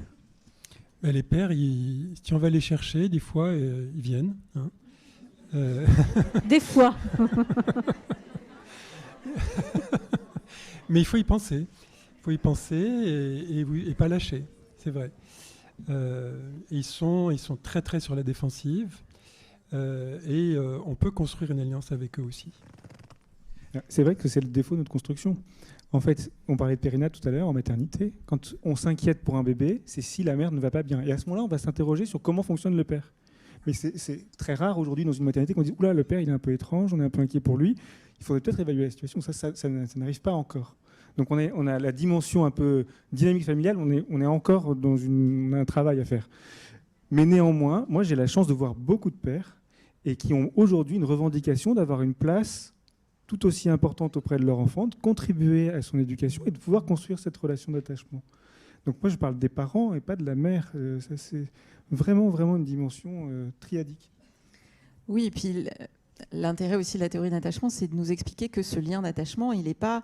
Les pères, si on va les chercher, des fois, ils viennent. Hein. Des fois. Mais il faut y penser. Il faut y penser et pas lâcher, c'est vrai. Ils sont très, très sur la défensive et on peut construire une alliance avec eux aussi. C'est vrai que c'est le défaut de notre construction. En fait, on parlait de périnat tout à l'heure en maternité. Quand on s'inquiète pour un bébé, c'est si la mère ne va pas bien. Et à ce moment-là, on va s'interroger sur comment fonctionne le père. Mais c'est très rare aujourd'hui dans une maternité qu'on dise « Oula, le père, il est un peu étrange, on est un peu inquiet pour lui. Il faudrait peut-être évaluer la situation. » Ça n'arrive pas encore. Donc on a la dimension un peu dynamique familiale, on est encore on a un travail à faire. Mais néanmoins, moi j'ai la chance de voir beaucoup de pères et qui ont aujourd'hui une revendication d'avoir une place tout aussi importante auprès de leur enfant, de contribuer à son éducation et de pouvoir construire cette relation d'attachement. Donc moi je parle des parents et pas de la mère. Ça c'est vraiment, vraiment une dimension triadique. Oui, et puis l'intérêt aussi de la théorie d'attachement, c'est de nous expliquer que ce lien d'attachement, il n'est pas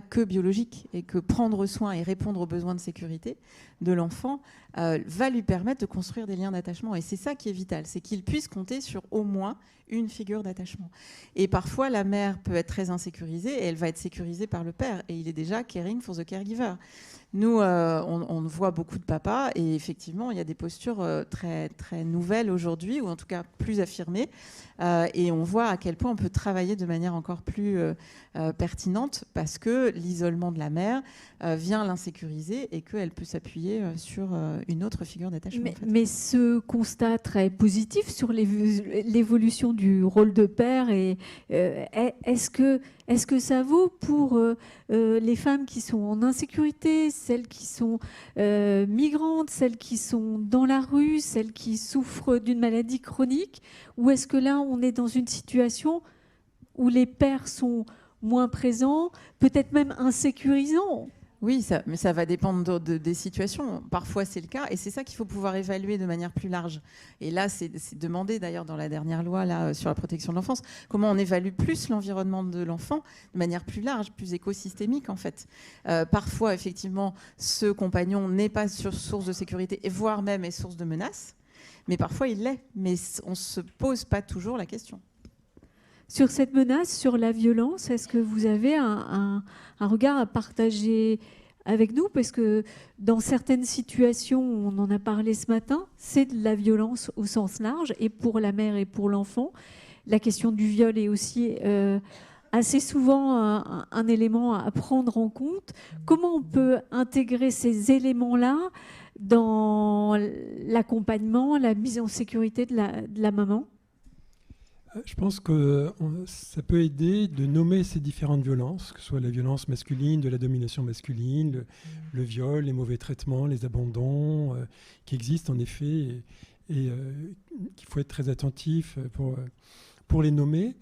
que biologique et que prendre soin et répondre aux besoins de sécurité de l'enfant va lui permettre de construire des liens d'attachement. Et c'est ça qui est vital, c'est qu'il puisse compter sur au moins une figure d'attachement. Et parfois, la mère peut être très insécurisée et elle va être sécurisée par le père. Et il est déjà caring for the caregiver. Nous, on voit beaucoup de papas et effectivement, il y a des postures très, très nouvelles aujourd'hui, ou en tout cas plus affirmées. Et on voit à quel point on peut travailler de manière encore plus pertinente parce que l'isolement de la mère vient l'insécuriser et qu'elle peut s'appuyer sur une autre figure d'attachement. Mais ce constat très positif sur l'évolution du rôle de père, est-ce que ça vaut pour les femmes qui sont en insécurité, celles qui sont migrantes, celles qui sont dans la rue, celles qui souffrent d'une maladie chronique, ou est-ce que là on est dans une situation où les pères sont moins présents, peut-être même insécurisants? Oui, mais ça va dépendre des situations. Parfois, c'est le cas. Et c'est ça qu'il faut pouvoir évaluer de manière plus large. Et là, c'est demandé d'ailleurs dans la dernière loi là, sur la protection de l'enfance, comment on évalue plus l'environnement de l'enfant de manière plus large, plus écosystémique en fait. Parfois, effectivement, ce compagnon n'est pas source de sécurité, voire même est source de menace. Mais parfois, il l'est. Mais on ne se pose pas toujours la question. Sur cette menace, sur la violence, est-ce que vous avez un regard à partager avec nous, parce que dans certaines situations, on en a parlé ce matin, c'est de la violence au sens large, et pour la mère et pour l'enfant. La question du viol est aussi assez souvent un élément à prendre en compte. Comment on peut intégrer ces éléments-là dans l'accompagnement, la mise en sécurité de la maman? Je pense que ça peut aider de nommer ces différentes violences, que ce soit la violence masculine, de la domination masculine, le viol, les mauvais traitements, les abandons, qui existent en effet, et qu'il faut être très attentif pour les nommer.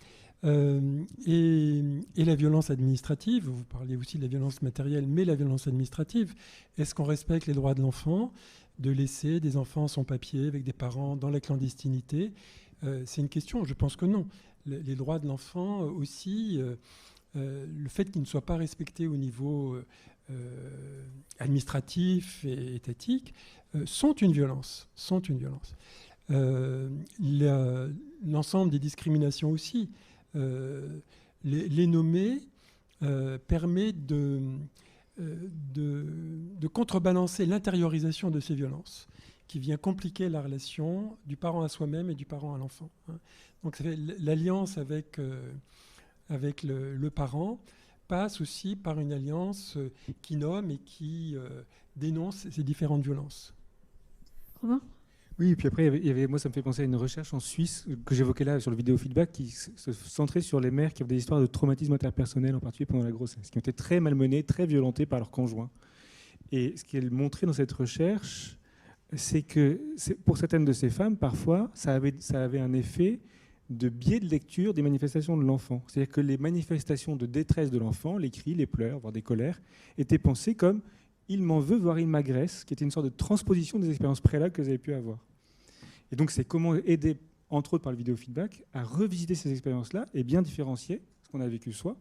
Et la violence administrative, vous parliez aussi de la violence matérielle, mais la violence administrative, est-ce qu'on respecte les droits de l'enfant de laisser des enfants sans papier avec des parents dans la clandestinité? C'est une question, je pense que non. Les droits de l'enfant aussi, le fait qu'ils ne soient pas respectés au niveau administratif et étatique, sont une violence. L'ensemble des discriminations aussi, les nommer permet de contrebalancer l'intériorisation de ces violences, qui vient compliquer la relation du parent à soi-même et du parent à l'enfant. Donc ça fait l'alliance avec le parent passe aussi par une alliance qui nomme et qui dénonce ces différentes violences. Romain ? Oui, et puis après, moi, ça me fait penser à une recherche en Suisse que j'évoquais là sur le vidéo feedback qui se centrait sur les mères qui ont des histoires de traumatisme interpersonnel, en particulier pendant la grossesse, qui ont été très malmenées, très violentées par leur conjoint. Et ce qu'elle montrait dans cette recherche, c'est que pour certaines de ces femmes, parfois, ça avait un effet de biais de lecture des manifestations de l'enfant. C'est-à-dire que les manifestations de détresse de l'enfant, les cris, les pleurs, voire des colères, étaient pensées comme « il m'en veut, voire il m'agresse », qui était une sorte de transposition des expériences préalables que vous avez pu avoir. Et donc, c'est comment aider, entre autres par le vidéo feedback, à revisiter ces expériences-là et bien différencier ce qu'on a vécu soi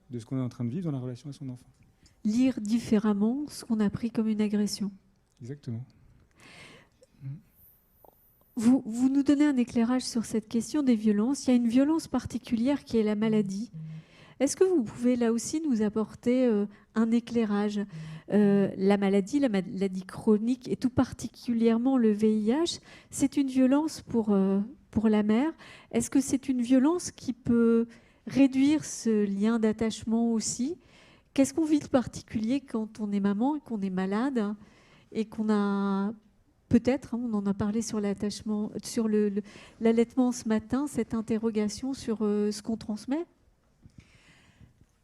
de ce qu'on est en train de vivre dans la relation à son enfant. Lire différemment ce qu'on a pris comme une agression. Exactement. Vous nous donnez un éclairage sur cette question des violences. Il y a une violence particulière qui est la maladie. Est-ce que vous pouvez là aussi nous apporter un éclairage ? La maladie chronique et tout particulièrement le VIH, c'est une violence pour la mère. Est-ce que c'est une violence qui peut réduire ce lien d'attachement aussi ? Qu'est-ce qu'on vit de particulier quand on est maman et qu'on est malade et qu'on a... Peut-être, on en a parlé sur l'attachement, sur l'allaitement ce matin, cette interrogation sur ce qu'on transmet.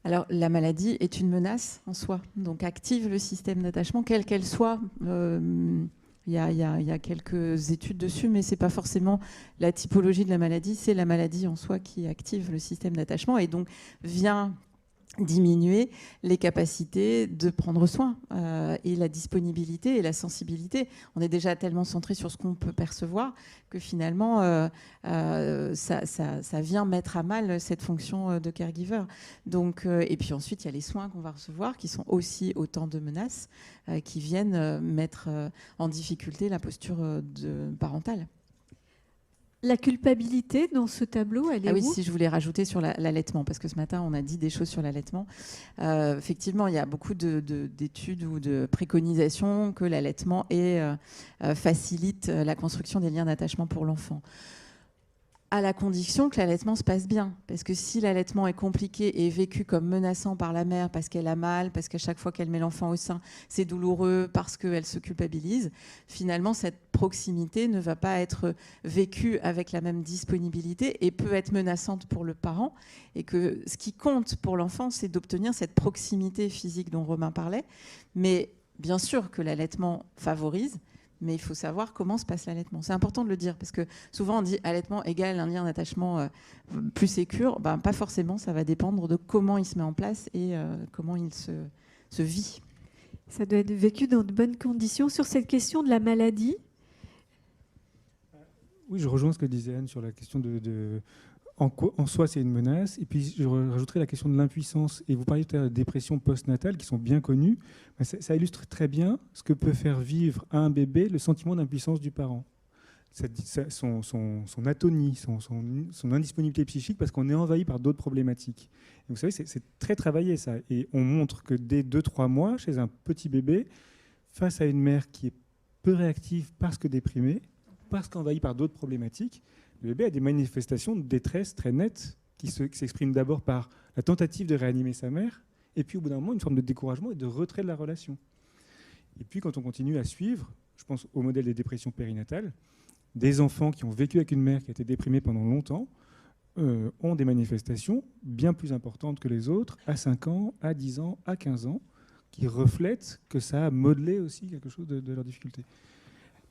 Alors, la maladie est une menace en soi, donc active le système d'attachement, quelle qu'elle soit. Il y a quelques études dessus, mais ce n'est pas forcément la typologie de la maladie, c'est la maladie en soi qui active le système d'attachement et donc vient diminuer les capacités de prendre soin et la disponibilité et la sensibilité. On est déjà tellement centré sur ce qu'on peut percevoir que finalement ça vient mettre à mal cette fonction de caregiver. Donc, et puis ensuite il y a les soins qu'on va recevoir qui sont aussi autant de menaces qui viennent mettre en difficulté la posture parentale. La culpabilité dans ce tableau, elle est où ? Oui, si je voulais rajouter sur l'allaitement, parce que ce matin, on a dit des choses sur l'allaitement. Effectivement, il y a beaucoup d'études ou de préconisations que l'allaitement facilite la construction des liens d'attachement pour l'enfant. À la condition que l'allaitement se passe bien. Parce que si l'allaitement est compliqué et vécu comme menaçant par la mère parce qu'elle a mal, parce qu'à chaque fois qu'elle met l'enfant au sein, c'est douloureux, parce qu'elle se culpabilise, finalement, cette proximité ne va pas être vécue avec la même disponibilité et peut être menaçante pour le parent. Et que ce qui compte pour l'enfant, c'est d'obtenir cette proximité physique dont Romain parlait. Mais bien sûr que l'allaitement favorise, mais il faut savoir comment se passe l'allaitement. C'est important de le dire, parce que souvent on dit allaitement égale un lien d'attachement plus sécure. Ben, pas forcément, ça va dépendre de comment il se met en place et comment il se vit. Ça doit être vécu dans de bonnes conditions. Sur cette question de la maladie. Oui, je rejoins ce que disait Anne sur la question en soi, c'est une menace. Et puis, je rajouterais la question de l'impuissance. Et vous parliez de dépression postnatale, qui sont bien connues. Ça illustre très bien ce que peut faire vivre à un bébé le sentiment d'impuissance du parent. son atonie, son indisponibilité psychique, parce qu'on est envahi par d'autres problématiques. Et vous savez, c'est très travaillé ça. Et on montre que dès 2-3 mois, chez un petit bébé, face à une mère qui est peu réactive parce que déprimée, parce qu'envahie par d'autres problématiques, le bébé a des manifestations de détresse très nettes qui s'expriment d'abord par la tentative de réanimer sa mère, et puis au bout d'un moment, une forme de découragement et de retrait de la relation. Et puis quand on continue à suivre, je pense au modèle des dépressions périnatales, des enfants qui ont vécu avec une mère qui a été déprimée pendant longtemps ont des manifestations bien plus importantes que les autres à 5 ans, à 10 ans, à 15 ans, qui reflètent que ça a modelé aussi quelque chose de leurs difficultés.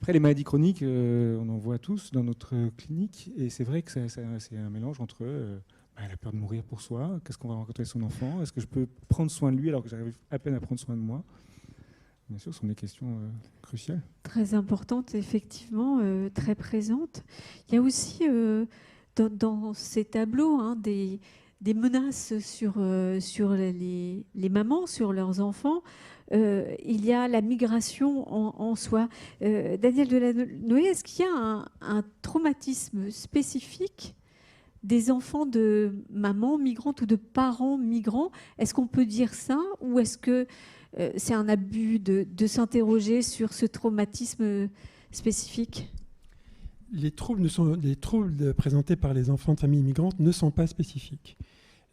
Après, les maladies chroniques, on en voit tous dans notre clinique, et c'est vrai que c'est un mélange entre la peur de mourir pour soi, qu'est-ce qu'on va rencontrer son enfant, est-ce que je peux prendre soin de lui alors que j'arrive à peine à prendre soin de moi. Bien sûr, ce sont des questions cruciales. Très importantes, effectivement, très présentes. Il y a aussi dans ces tableaux des menaces sur les mamans, sur leurs enfants. Il y a la migration en soi. Daniel Delanoë, est-ce qu'il y a un traumatisme spécifique des enfants de mamans migrantes ou de parents migrants? Est-ce qu'on peut dire ça, ou est-ce que c'est un abus de s'interroger sur ce traumatisme spécifique? Les troubles présentés par les enfants de familles immigrantes ne sont pas spécifiques.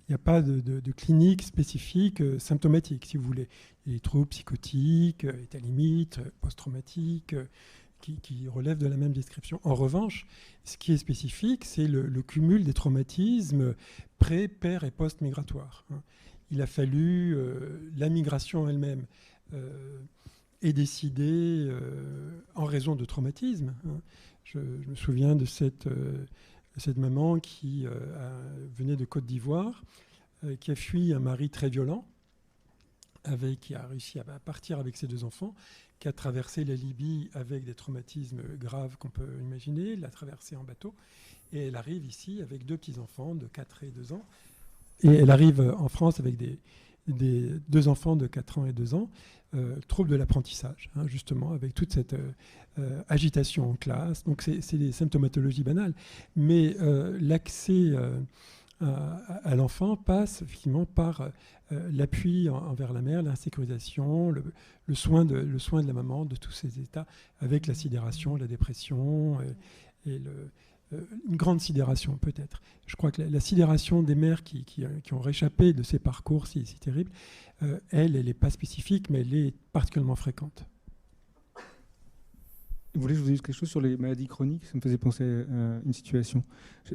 Il n'y a pas de clinique spécifique symptomatique, si vous voulez. Les troubles psychotiques, état limite, post-traumatiques, qui relèvent de la même description. En revanche, ce qui est spécifique, c'est le cumul des traumatismes pré-, per- et post-migratoires. Il a fallu la migration elle-même est décidée en raison de traumatismes. Je me souviens de cette maman qui venait de Côte d'Ivoire, qui a fui un mari très violent, qui a réussi à partir avec ses 2 enfants, qui a traversé la Libye avec des traumatismes graves qu'on peut imaginer, l'a traversé en bateau, et elle arrive ici avec 2 petits-enfants de 4 et 2 ans, et elle arrive en France avec des 2 enfants de 4 ans et 2 ans, trouble de l'apprentissage, justement, avec toute cette agitation en classe. Donc c'est des symptomatologies banales. Mais l'accès à l'enfant passe effectivement par l'appui envers la mère, la sécurisation, le soin de la maman, de tous ces états, avec la sidération, la dépression et une grande sidération peut-être. Je crois que la sidération des mères qui ont réchappé de ces parcours si terribles, elle n'est pas spécifique, mais elle est particulièrement fréquente. Vous voulez que je vous dise quelque chose sur les maladies chroniques? Ça me faisait penser à une situation.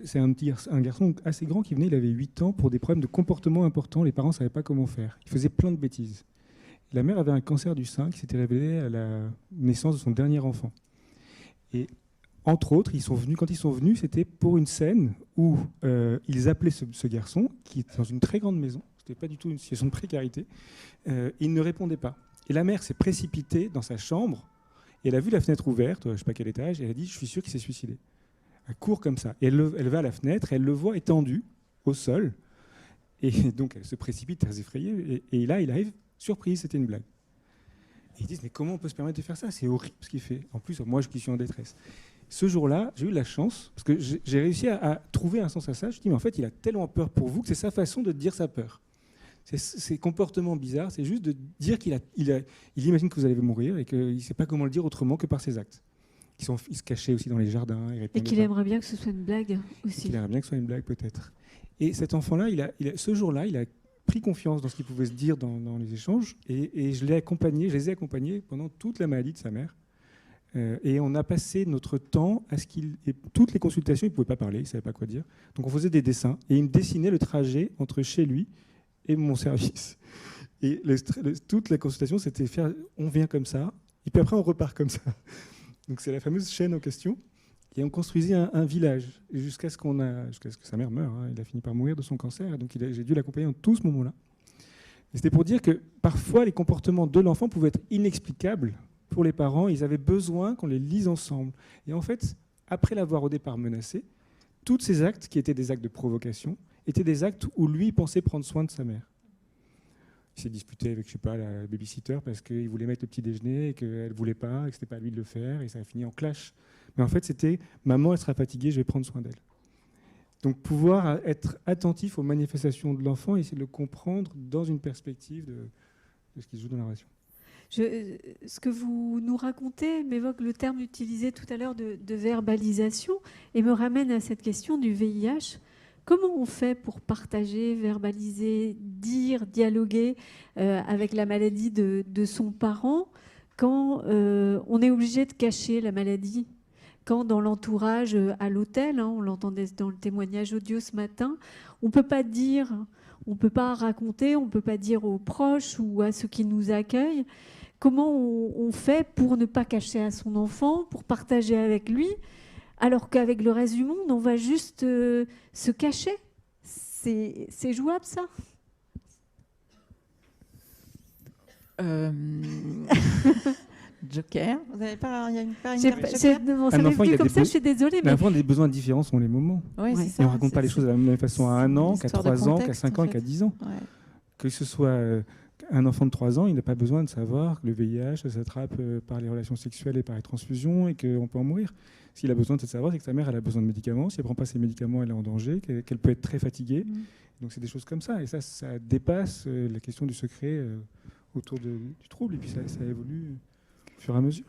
C'est un garçon assez grand qui venait, il avait 8 ans, pour des problèmes de comportement importants. Les parents ne savaient pas comment faire. Il faisait plein de bêtises. La mère avait un cancer du sein qui s'était révélé à la naissance de son dernier enfant. Et entre autres, quand ils sont venus, c'était pour une scène où ils appelaient ce garçon, qui était dans une très grande maison, c'était pas du tout une situation de précarité, il ne répondait pas. Et la mère s'est précipitée dans sa chambre, et elle a vu la fenêtre ouverte, je ne sais pas quel étage, et elle a dit « je suis sûre qu'il s'est suicidé ». Elle court comme ça. Et elle va à la fenêtre, et elle le voit étendu au sol, et donc elle se précipite, très effrayée, et là, il arrive, surprise, c'était une blague. Et ils disent « mais comment on peut se permettre de faire ça? C'est horrible ce qu'il fait. En plus, moi, qui suis en détresse ». Ce jour-là, j'ai eu la chance, parce que j'ai réussi à trouver un sens à ça. Je dis, mais en fait, il a tellement peur pour vous que c'est sa façon de dire sa peur. Ces comportements bizarres, c'est juste de dire qu'il imagine que vous allez mourir et qu'il ne sait pas comment le dire autrement que par ses actes. Il se cachait aussi dans les jardins. Et qu'il aimerait bien que ce soit une blague aussi. Il aimerait bien que ce soit une blague, peut-être. Et cet enfant-là, ce jour-là, il a pris confiance dans ce qu'il pouvait se dire dans les échanges. Et je les ai accompagnés pendant toute la maladie de sa mère. Et on a passé notre temps à toutes les consultations, il ne pouvait pas parler, il ne savait pas quoi dire. Donc on faisait des dessins et il me dessinait le trajet entre chez lui et mon service. Et toute la consultation, c'était faire, on vient comme ça, et puis après on repart comme ça. Donc c'est la fameuse chaîne en question. Et on construisait un village jusqu'à ce que sa mère meure. Il a fini par mourir de son cancer, donc j'ai dû l'accompagner dans tout ce moment-là. Et c'était pour dire que parfois les comportements de l'enfant pouvaient être inexplicables pour les parents. Ils avaient besoin qu'on les lise ensemble. Et en fait, après l'avoir au départ menacé, tous ces actes qui étaient des actes de provocation étaient des actes où lui pensait prendre soin de sa mère. Il s'est disputé avec, je sais pas, la babysitter parce qu'il voulait mettre le petit déjeuner et qu'elle ne voulait pas, et que ce n'était pas à lui de le faire, et ça a fini en clash. Mais en fait, c'était « maman, elle sera fatiguée, je vais prendre soin d'elle ». Donc pouvoir être attentif aux manifestations de l'enfant et essayer de le comprendre dans une perspective de ce qui se joue dans la relation. Ce que vous nous racontez m'évoque le terme utilisé tout à l'heure de verbalisation et me ramène à cette question du VIH. Comment on fait pour partager, verbaliser, dire, dialoguer avec la maladie de son parent quand on est obligé de cacher la maladie ? Quand dans l'entourage à l'hôtel, on l'entendait dans le témoignage audio ce matin, on ne peut pas dire, on ne peut pas raconter, on ne peut pas dire aux proches ou à ceux qui nous accueillent. Comment on fait pour ne pas cacher à son enfant, pour partager avec lui, alors qu'avec le reste du monde, on va juste se cacher? C'est jouable, ça? Joker. Vous n'avez pas, il y a une ça m'est venu comme ça, je suis désolée. Mais l'enfant a des besoins différents selon les moments. Oui, c'est ça. Et on ne raconte pas les choses de la même façon à 1 an, qu'à 3 ans, qu'à 5 ans et qu'à 10 ans. Ouais. Que ce soit un enfant de 3 ans, il n'a pas besoin de savoir que le VIH s'attrape par les relations sexuelles et par les transfusions et qu'on peut en mourir. S'il a besoin de savoir, c'est que sa mère elle a besoin de médicaments. Si elle ne prend pas ses médicaments, elle est en danger, qu'elle peut être très fatiguée. Donc c'est des choses comme ça. Et ça dépasse la question du secret autour du trouble. Et puis ça évolue au fur et à mesure.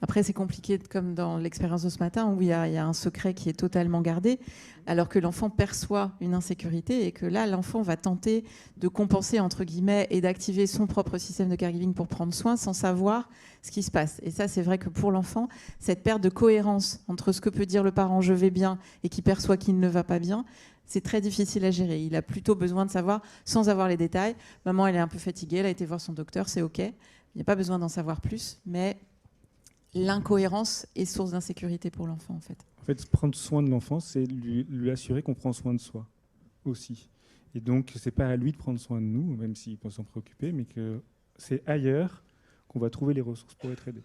Après, c'est compliqué, comme dans l'expérience de ce matin, où il y a un secret qui est totalement gardé, alors que l'enfant perçoit une insécurité et que là, l'enfant va tenter de compenser, entre guillemets, et d'activer son propre système de caregiving pour prendre soin sans savoir ce qui se passe. Et ça, c'est vrai que pour l'enfant, cette perte de cohérence entre ce que peut dire le parent « je vais bien » et qui perçoit qu'il ne va pas bien, c'est très difficile à gérer. Il a plutôt besoin de savoir, sans avoir les détails, « maman, elle est un peu fatiguée, elle a été voir son docteur, c'est OK ». Il n'y a pas besoin d'en savoir plus, mais l'incohérence est source d'insécurité pour l'enfant, en fait. En fait, prendre soin de l'enfant, c'est lui assurer qu'on prend soin de soi aussi. Et donc, ce n'est pas à lui de prendre soin de nous, même s'il peut s'en préoccuper, mais que c'est ailleurs qu'on va trouver les ressources pour être aidé.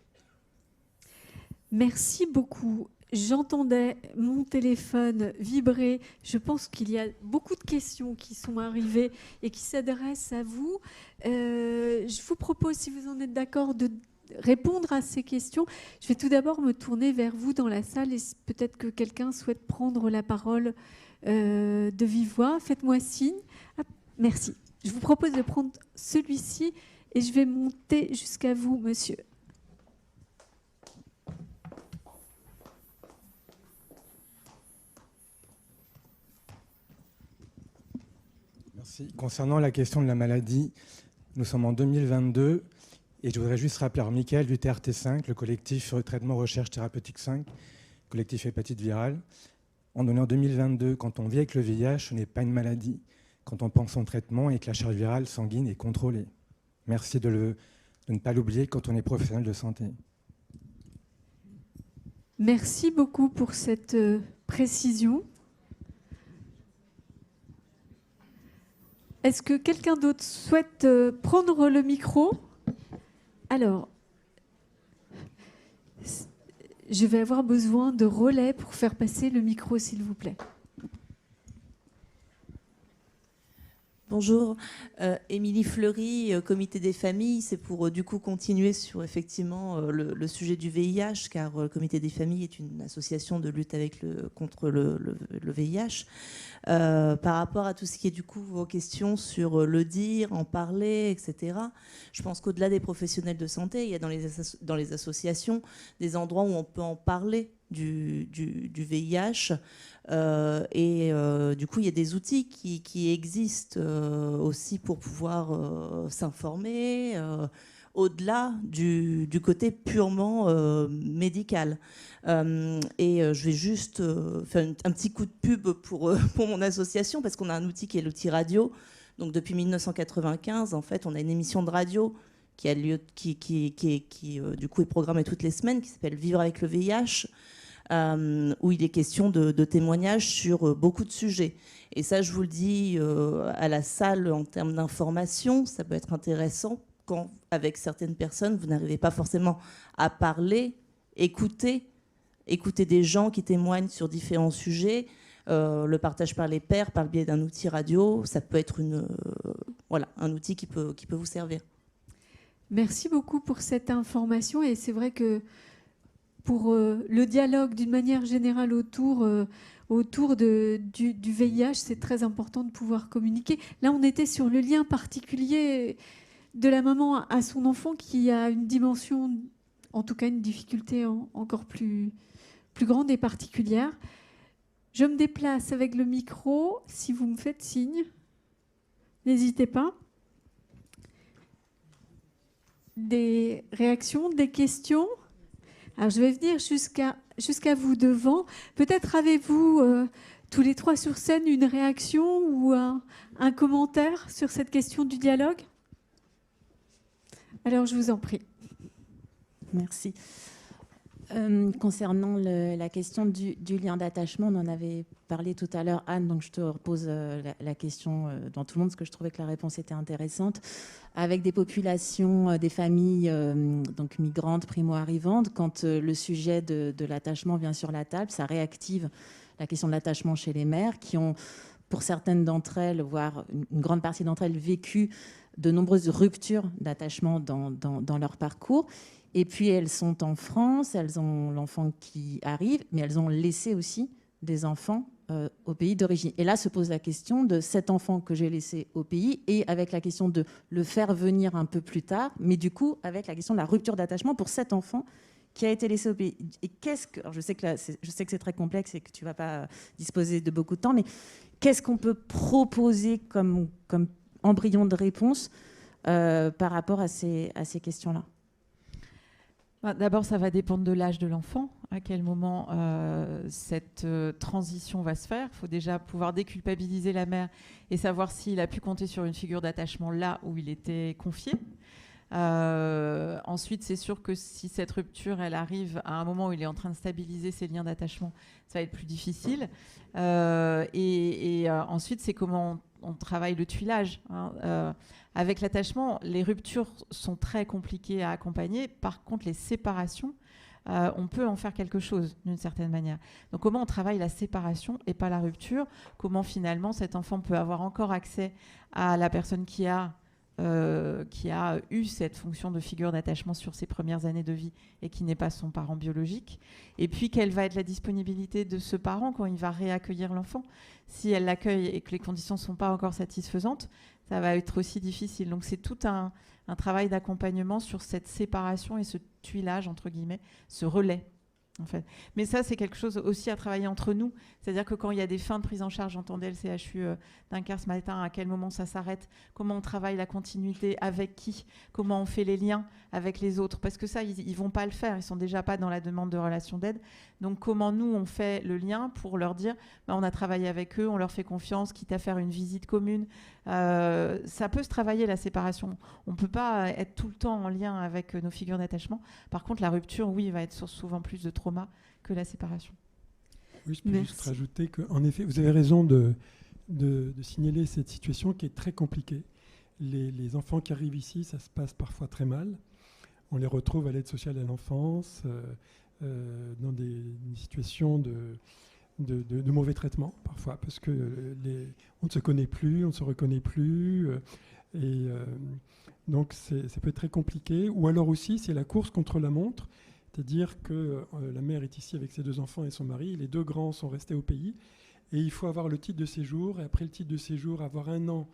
Merci beaucoup. J'entendais mon téléphone vibrer. Je pense qu'il y a beaucoup de questions qui sont arrivées et qui s'adressent à vous. Je vous propose, si vous en êtes d'accord, de répondre à ces questions. Je vais tout d'abord me tourner vers vous dans la salle et peut-être que quelqu'un souhaite prendre la parole de vive voix. Faites-moi signe. Ah, merci. Je vous propose de prendre celui-ci et je vais monter jusqu'à vous, monsieur. Merci. Concernant la question de la maladie, nous sommes en 2022 et je voudrais juste rappeler, alors Mickaël du TRT5, le collectif Traitement Recherche Thérapeutique 5, collectif hépatite virale. On est en 2022, quand on vit avec le VIH, ce n'est pas une maladie. Quand on pense son traitement et que la charge virale sanguine est contrôlée. Merci de ne pas l'oublier quand on est professionnel de santé. Merci beaucoup pour cette précision. Est-ce que quelqu'un d'autre souhaite prendre le micro ? Alors, je vais avoir besoin de relais pour faire passer le micro, s'il vous plaît. Bonjour, Émilie Fleury, Comité des familles. C'est pour du coup continuer sur effectivement le sujet du VIH, car le Comité des familles est une association de lutte contre le VIH. Par rapport à tout ce qui est du coup vos questions sur le dire, en parler, etc. Je pense qu'au-delà des professionnels de santé, il y a dans les associations des endroits où on peut en parler du VIH. Du coup, il y a des outils qui existent aussi pour pouvoir s'informer au-delà du côté purement médical. Je vais juste faire un petit coup de pub pour mon association, parce qu'on a un outil qui est l'outil radio. Donc, depuis 1995, en fait, on a une émission de radio qui a lieu, qui du coup est programmée toutes les semaines, qui s'appelle Vivre avec le VIH. Où il est question de témoignages sur beaucoup de sujets. Et ça, je vous le dis à la salle, en termes d'information, ça peut être intéressant quand, avec certaines personnes, vous n'arrivez pas forcément à parler, écouter des gens qui témoignent sur différents sujets. Le partage par les pairs, par le biais d'un outil radio, ça peut être voilà, un outil qui peut vous servir. Merci beaucoup pour cette information. Et c'est vrai que pour le dialogue d'une manière générale autour du VIH, c'est très important de pouvoir communiquer. Là, on était sur le lien particulier de la maman à son enfant qui a une dimension, en tout cas une difficulté encore plus grande et particulière. Je me déplace avec le micro, si vous me faites signe. N'hésitez pas. Des réactions, des questions? Alors, je vais venir jusqu'à vous devant. Peut-être avez-vous, tous les trois sur scène, une réaction ou un commentaire sur cette question du dialogue? Alors, je vous en prie. Merci. Concernant la question du lien d'attachement, on en avait parlé tout à l'heure, Anne, donc je te repose la question dans tout le monde, parce que je trouvais que la réponse était intéressante. Avec des populations, des familles donc migrantes, primo-arrivantes, quand le sujet de l'attachement vient sur la table, ça réactive la question de l'attachement chez les mères, qui ont, pour certaines d'entre elles, voire une grande partie d'entre elles, vécu de nombreuses ruptures d'attachement dans leur parcours. Et puis, elles sont en France, elles ont l'enfant qui arrive, mais elles ont laissé aussi des enfants au pays d'origine. Et là se pose la question de cet enfant que j'ai laissé au pays, et avec la question de le faire venir un peu plus tard, mais du coup, avec la question de la rupture d'attachement pour cet enfant qui a été laissé au pays. Et qu'est-ce que... Alors je sais que c'est très complexe et que tu ne vas pas disposer de beaucoup de temps, mais qu'est-ce qu'on peut proposer comme embryon de réponse par rapport à ces questions-là? D'abord, ça va dépendre de l'âge de l'enfant, à quel moment cette transition va se faire. Il faut déjà pouvoir déculpabiliser la mère et savoir s'il a pu compter sur une figure d'attachement là où il était confié. Ensuite, c'est sûr que si cette rupture, elle arrive à un moment où il est en train de stabiliser ses liens d'attachement, ça va être plus difficile. Ensuite, c'est comment on travaille le tuilage. Avec l'attachement, les ruptures sont très compliquées à accompagner. Par contre, les séparations, on peut en faire quelque chose d'une certaine manière. Donc, comment on travaille la séparation et pas la rupture? Comment finalement cet enfant peut avoir encore accès à la personne qui a eu cette fonction de figure d'attachement sur ses premières années de vie et qui n'est pas son parent biologique. Et puis, quelle va être la disponibilité de ce parent quand il va réaccueillir l'enfant? Si elle l'accueille et que les conditions ne sont pas encore satisfaisantes, ça va être aussi difficile. Donc, c'est tout un travail d'accompagnement sur cette séparation et ce tuilage, entre guillemets, ce relais. En fait. Mais ça, c'est quelque chose aussi à travailler entre nous. C'est-à-dire que quand il y a des fins de prise en charge, j'entendais le CHU d'Unker ce matin, à quel moment ça s'arrête, comment on travaille la continuité, avec qui, comment on fait les liens avec les autres. Parce que ça, ils ne vont pas le faire. Ils ne sont déjà pas dans la demande de relation d'aide. Donc, comment nous, on fait le lien pour leur dire, on a travaillé avec eux, on leur fait confiance, quitte à faire une visite commune. Ça peut se travailler, la séparation. On ne peut pas être tout le temps en lien avec nos figures d'attachement. Par contre, la rupture, oui, va être souvent plus de trauma que la séparation. Oui, je peux juste rajouter qu'en effet, vous avez raison de signaler cette situation qui est très compliquée. Les enfants qui arrivent ici, ça se passe parfois très mal. On les retrouve à l'aide sociale à l'enfance, dans des situations de mauvais traitement, parfois, parce que on ne se connaît plus, on ne se reconnaît plus. Donc, ça peut être très compliqué. Ou alors aussi, c'est la course contre la montre. C'est-à-dire que la mère est ici avec ses 2 enfants et son mari. Les 2 grands sont restés au pays. Et il faut avoir le titre de séjour. Et après le titre de séjour, avoir 1 an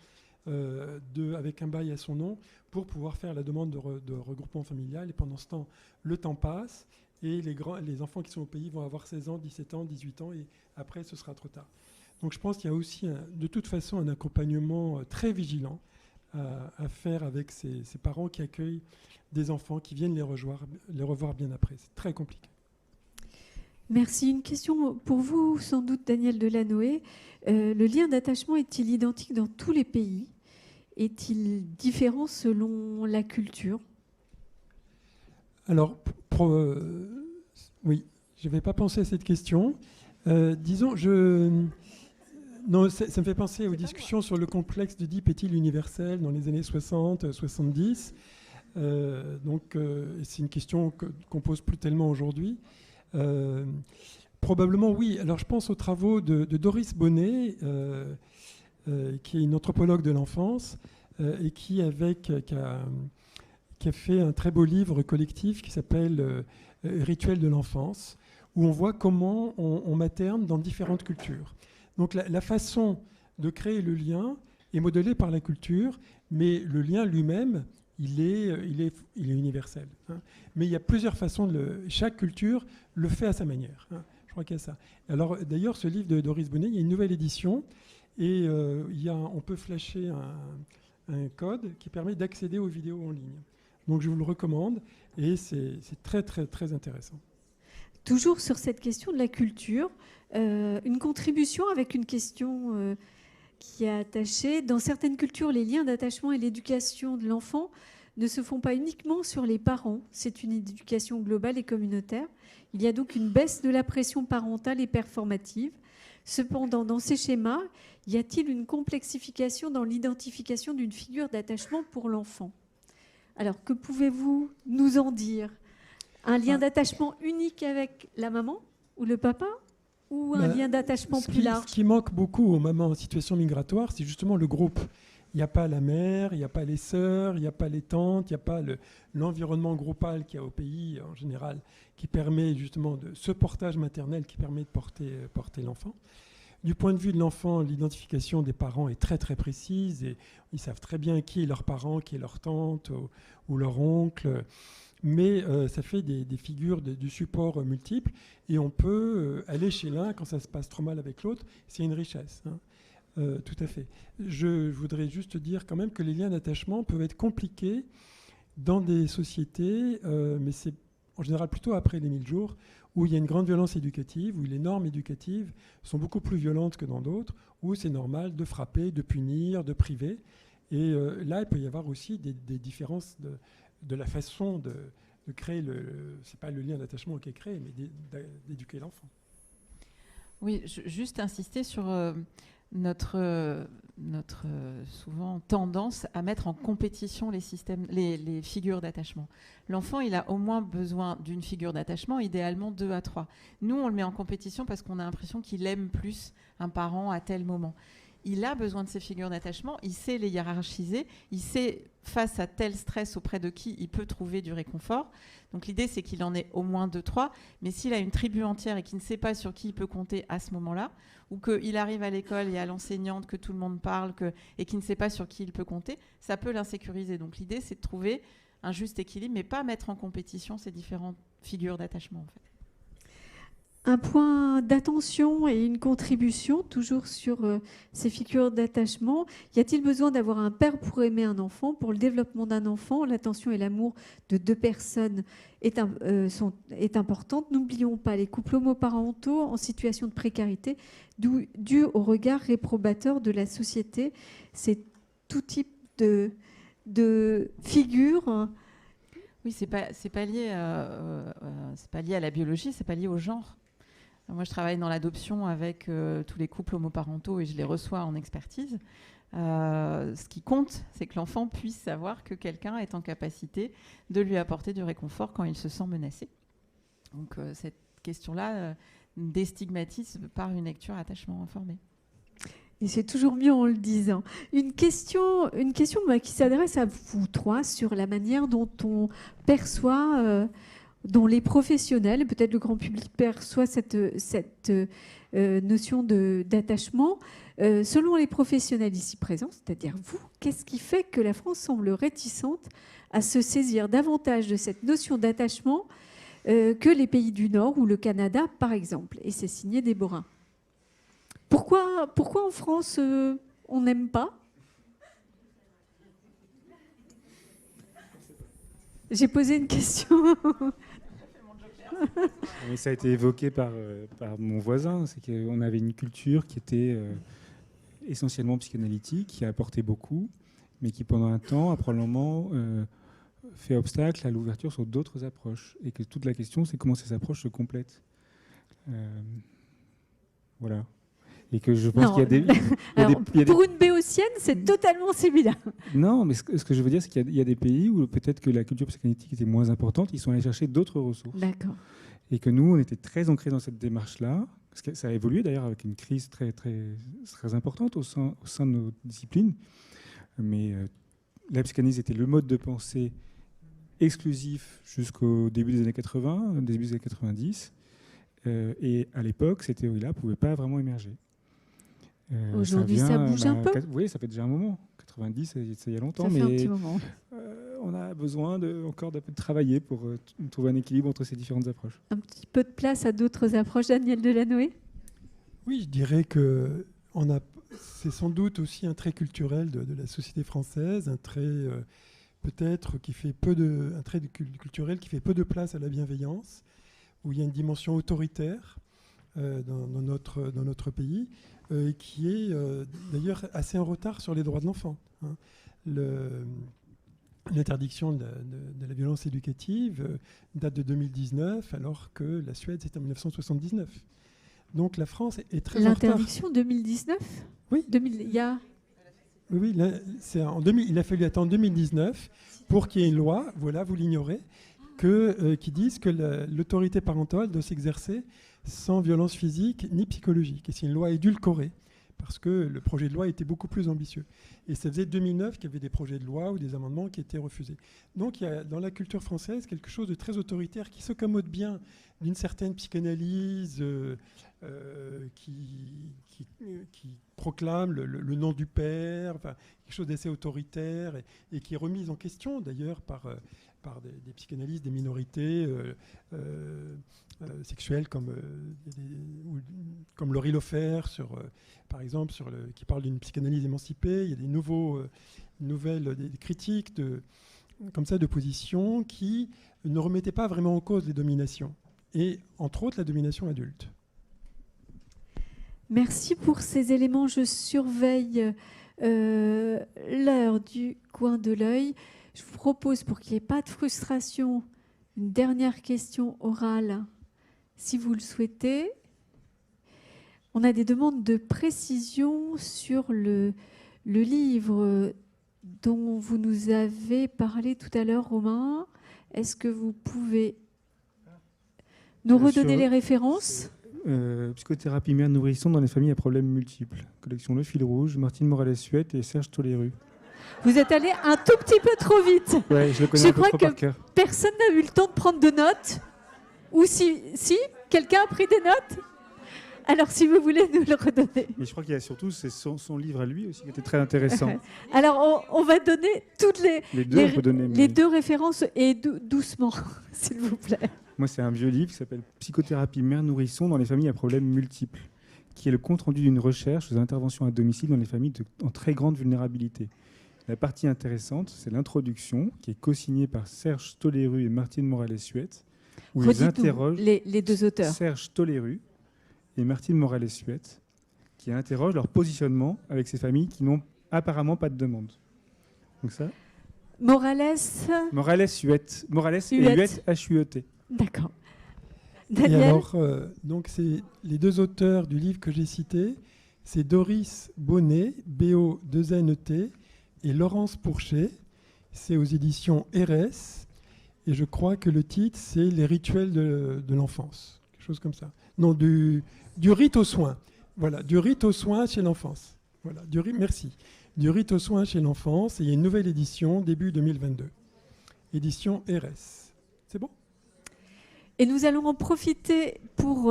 avec un bail à son nom pour pouvoir faire la demande de regroupement familial. Et pendant ce temps, le temps passe. Et les enfants qui sont au pays vont avoir 16 ans, 17 ans, 18 ans. Et après, ce sera trop tard. Donc je pense qu'il y a aussi, de toute façon, un accompagnement très vigilant à faire avec ces parents qui accueillent des enfants qui viennent les revoir bien après. C'est très compliqué. Merci. Une question pour vous, sans doute, Daniel Delanoë. Le lien d'attachement est-il identique dans tous les pays? Est-il différent selon la culture? Alors, oui, je n'avais pas pensé à cette question. Disons, non, ça me fait penser aux discussions sur le complexe d'Oedipe est-il universel dans les années 60, 70. C'est une question qu'on pose plus tellement aujourd'hui. Probablement oui. Alors je pense aux travaux de Doris Bonnet, qui est une anthropologue de l'enfance, et qui a fait un très beau livre collectif qui s'appelle Rituel de l'enfance, où on voit comment on materne dans différentes cultures. Donc la façon de créer le lien est modelée par la culture, mais le lien lui-même, il est universel. Hein. Mais il y a plusieurs façons, chaque culture le fait à sa manière. Hein. Je crois qu'il y a ça. Alors d'ailleurs, ce livre de Doris Bonnet, il y a une nouvelle édition, et on peut flasher un code qui permet d'accéder aux vidéos en ligne. Donc je vous le recommande, et c'est très très très intéressant. Toujours sur cette question de la culture, une contribution avec une question qui est attachée. Dans certaines cultures, les liens d'attachement et l'éducation de l'enfant ne se font pas uniquement sur les parents. C'est une éducation globale et communautaire. Il y a donc une baisse de la pression parentale et performative. Cependant, dans ces schémas, y a-t-il une complexification dans l'identification d'une figure d'attachement pour l'enfant ? Alors, que pouvez-vous nous en dire ? Un lien d'attachement unique avec la maman ou le papa, ou un lien d'attachement plus large ? Ce qui manque beaucoup aux mamans en situation migratoire, c'est justement le groupe. Il n'y a pas la mère, il n'y a pas les sœurs, il n'y a pas les tantes, il n'y a pas l'environnement groupal qu'il y a au pays en général, qui permet justement de ce portage maternel qui permet de porter l'enfant. Du point de vue de l'enfant, l'identification des parents est très très précise, et ils savent très bien qui est leur parent, qui est leur tante ou leur oncle. Mais ça fait des figures du support multiples, et on peut aller chez l'un quand ça se passe trop mal avec l'autre. C'est une richesse, hein. Tout à fait. Je voudrais juste dire quand même que les liens d'attachement peuvent être compliqués dans des sociétés, mais c'est en général plutôt après les 1000 jours, où il y a une grande violence éducative, où les normes éducatives sont beaucoup plus violentes que dans d'autres, où c'est normal de frapper, de punir, de priver. Et là, il peut y avoir aussi des différences de la façon de créer c'est pas le lien d'attachement qui est créé, mais d'éduquer l'enfant. Oui, juste insister sur notre souvent tendance à mettre en compétition les figures d'attachement. L'enfant, il a au moins besoin d'une figure d'attachement, idéalement 2 à 3. Nous, on le met en compétition parce qu'on a l'impression qu'il aime plus un parent à tel moment. Il a besoin de ces figures d'attachement, il sait les hiérarchiser, il sait face à tel stress auprès de qui il peut trouver du réconfort. Donc l'idée, c'est qu'il en ait au moins 2, 3, mais s'il a une tribu entière et qu'il ne sait pas sur qui il peut compter à ce moment-là, ou qu'il arrive à l'école et à l'enseignante, que tout le monde parle, et qu'il ne sait pas sur qui il peut compter, ça peut l'insécuriser. Donc l'idée, c'est de trouver un juste équilibre, mais pas mettre en compétition ces différentes figures d'attachement, en fait. Un point d'attention et une contribution, toujours sur ces figures d'attachement. Y a-t-il besoin d'avoir un père pour aimer un enfant ? Pour le développement d'un enfant, l'attention et l'amour de 2 personnes est importante. N'oublions pas les couples homoparentaux en situation de précarité, dû au regard réprobateur de la société. C'est tout type de figure. Oui, c'est pas lié à la biologie, c'est pas lié au genre. Moi, je travaille dans l'adoption avec tous les couples homoparentaux et je les reçois en expertise. Ce qui compte, c'est que l'enfant puisse savoir que quelqu'un est en capacité de lui apporter du réconfort quand il se sent menacé. Donc, cette question-là déstigmatise par une lecture attachement informé. Et c'est toujours mieux en le disant. Une question qui s'adresse à vous 3 sur la manière dont on perçoit... dont les professionnels, et peut-être le grand public, perçoit cette notion d'attachement. Selon les professionnels ici présents, c'est-à-dire vous, qu'est-ce qui fait que la France semble réticente à se saisir davantage de cette notion d'attachement que les pays du Nord ou le Canada, par exemple ? Et c'est signé Déborah. Pourquoi en France, on n'aime pas ? J'ai posé une question. Mais ça a été évoqué par mon voisin, c'est qu'on avait une culture qui était essentiellement psychanalytique, qui a apporté beaucoup, mais qui pendant un temps a probablement fait obstacle à l'ouverture sur d'autres approches. Et que toute la question, c'est comment ces approches se complètent. Voilà. Et que je pense qu'il y a pour une béotienne, c'est totalement similaire. Non, mais ce que je veux dire, c'est qu'il y a des pays où peut-être que la culture psychanalytique était moins importante, ils sont allés chercher d'autres ressources. D'accord. Et que nous, on était très ancrés dans cette démarche-là, parce que ça a évolué d'ailleurs avec une crise très, très, très importante au sein de nos disciplines. Mais la psychanalyse était le mode de pensée exclusif jusqu'au début des années 80, début des années 90. Et à l'époque, ces théories-là ne pouvaient pas vraiment émerger. Aujourd'hui, ça bouge un peu. Oui, ça fait déjà un moment. 90, c'est il y a longtemps. Ça fait un petit moment. On a besoin encore d'un peu de travailler pour trouver un équilibre entre ces différentes approches. Un petit peu de place à d'autres approches, Daniel Delanoë? Oui, je dirais que c'est sans doute aussi un trait culturel de la société française, un trait peut-être un trait culturel qui fait peu de place à la bienveillance, où il y a une dimension autoritaire dans notre pays, qui est d'ailleurs assez en retard sur les droits de l'enfant. Hein. L'interdiction de la violence éducative date de 2019, alors que la Suède, c'était en 1979. Donc la France est très en retard. L'interdiction 2019 ? Oui. Oui, là, il a fallu attendre 2019 pour qu'il y ait une loi, voilà, vous l'ignorez, qui dise que l'autorité parentale doit s'exercer sans violence physique ni psychologique. Et c'est une loi édulcorée, parce que le projet de loi était beaucoup plus ambitieux. Et ça faisait 2009 qu'il y avait des projets de loi ou des amendements qui étaient refusés. Donc il y a dans la culture française quelque chose de très autoritaire qui s'accommode bien d'une certaine psychanalyse qui proclame le nom du père, enfin, quelque chose d'assez autoritaire et qui est remise en question d'ailleurs par des psychanalystes des minorités sexuelles comme Laurie Lofer, par exemple, qui parle d'une psychanalyse émancipée. Il y a des nouvelles critiques comme ça de positions qui ne remettaient pas vraiment en cause les dominations, et entre autres la domination adulte. Merci pour ces éléments. Je surveille l'heure du coin de l'œil. Je vous propose, pour qu'il n'y ait pas de frustration, une dernière question orale, si vous le souhaitez. On a des demandes de précision sur le livre dont vous nous avez parlé tout à l'heure, Romain. Est-ce que vous pouvez nous redonner les références ? Psychothérapie mère nourrisson dans les familles à problèmes multiples. Collection Le Fil Rouge, Martine Morales-Suette et Serge Toléru. Vous êtes allé un tout petit peu trop vite. Ouais, je le connais un peu trop par cœur. Je crois que personne n'a eu le temps de prendre de notes. Ou si quelqu'un a pris des notes ? Alors, si vous voulez nous le redonner. Mais je crois qu'il y a surtout son livre à lui aussi qui était très intéressant. Alors, on va donner toutes les deux références et doucement, s'il vous plaît. Moi, c'est un vieux livre qui s'appelle Psychothérapie mère nourrisson dans les familles à problèmes multiples, qui est le compte-rendu d'une recherche aux interventions à domicile dans les familles en très grande vulnérabilité. La partie intéressante, c'est l'introduction, qui est co-signée par Serge Toléru et Martine Morales-Suette, où ils interrogent les deux auteurs. Serge Toléru et Martine Morales-Suette, qui interrogent leur positionnement avec ces familles qui n'ont apparemment pas de demande. Donc ça. Morales-Suette. Morales et Huette, H-U-E-T. D'accord. Daniel. Et alors, donc c'est les deux auteurs du livre que j'ai cité, c'est Doris Bonnet, B-O-2-N-E-T, et Laurence Pourchet. C'est aux éditions RS, et je crois que le titre, c'est Les rituels de l'enfance, quelque chose comme ça. Non, du rite aux soins. Voilà, du rite aux soins chez l'enfance. Voilà, merci. Du rite aux soins chez l'enfance, et il y a une nouvelle édition début 2022. Édition RS. C'est bon ? Et nous allons en profiter pour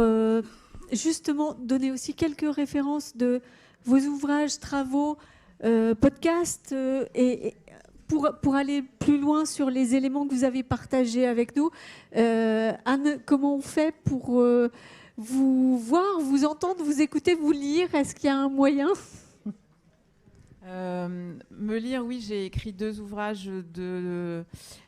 justement donner aussi quelques références de vos ouvrages, travaux, podcasts, et pour aller plus loin sur les éléments que vous avez partagés avec nous. Anne, comment on fait pour vous voir, vous entendre, vous écouter, vous lire ? Est-ce qu'il y a un moyen ? Me lire, oui, j'ai écrit 2 ouvrages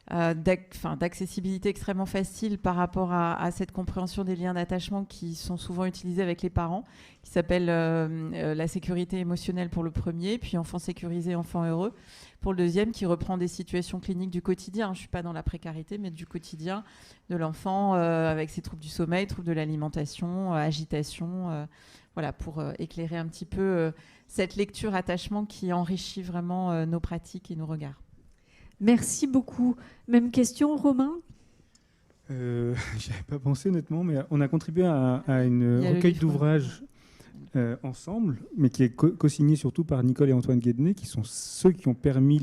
d'accessibilité extrêmement facile par rapport à cette compréhension des liens d'attachement qui sont souvent utilisés avec les parents, qui s'appelle La sécurité émotionnelle pour le premier, puis Enfant sécurisé, enfant heureux pour le deuxième, qui reprend des situations cliniques du quotidien. Je ne suis pas dans la précarité, mais du quotidien de l'enfant avec ses troubles du sommeil, troubles de l'alimentation, agitation, voilà, pour éclairer un petit peu cette lecture attachement qui enrichit vraiment nos pratiques et nos regards. Merci beaucoup. Même question, Romain ? J'y avais pas pensé honnêtement, mais on a contribué à une recueil d'ouvrages ensemble, mais qui est co-signé surtout par Nicole et Antoine Guédenet, qui sont ceux qui ont permis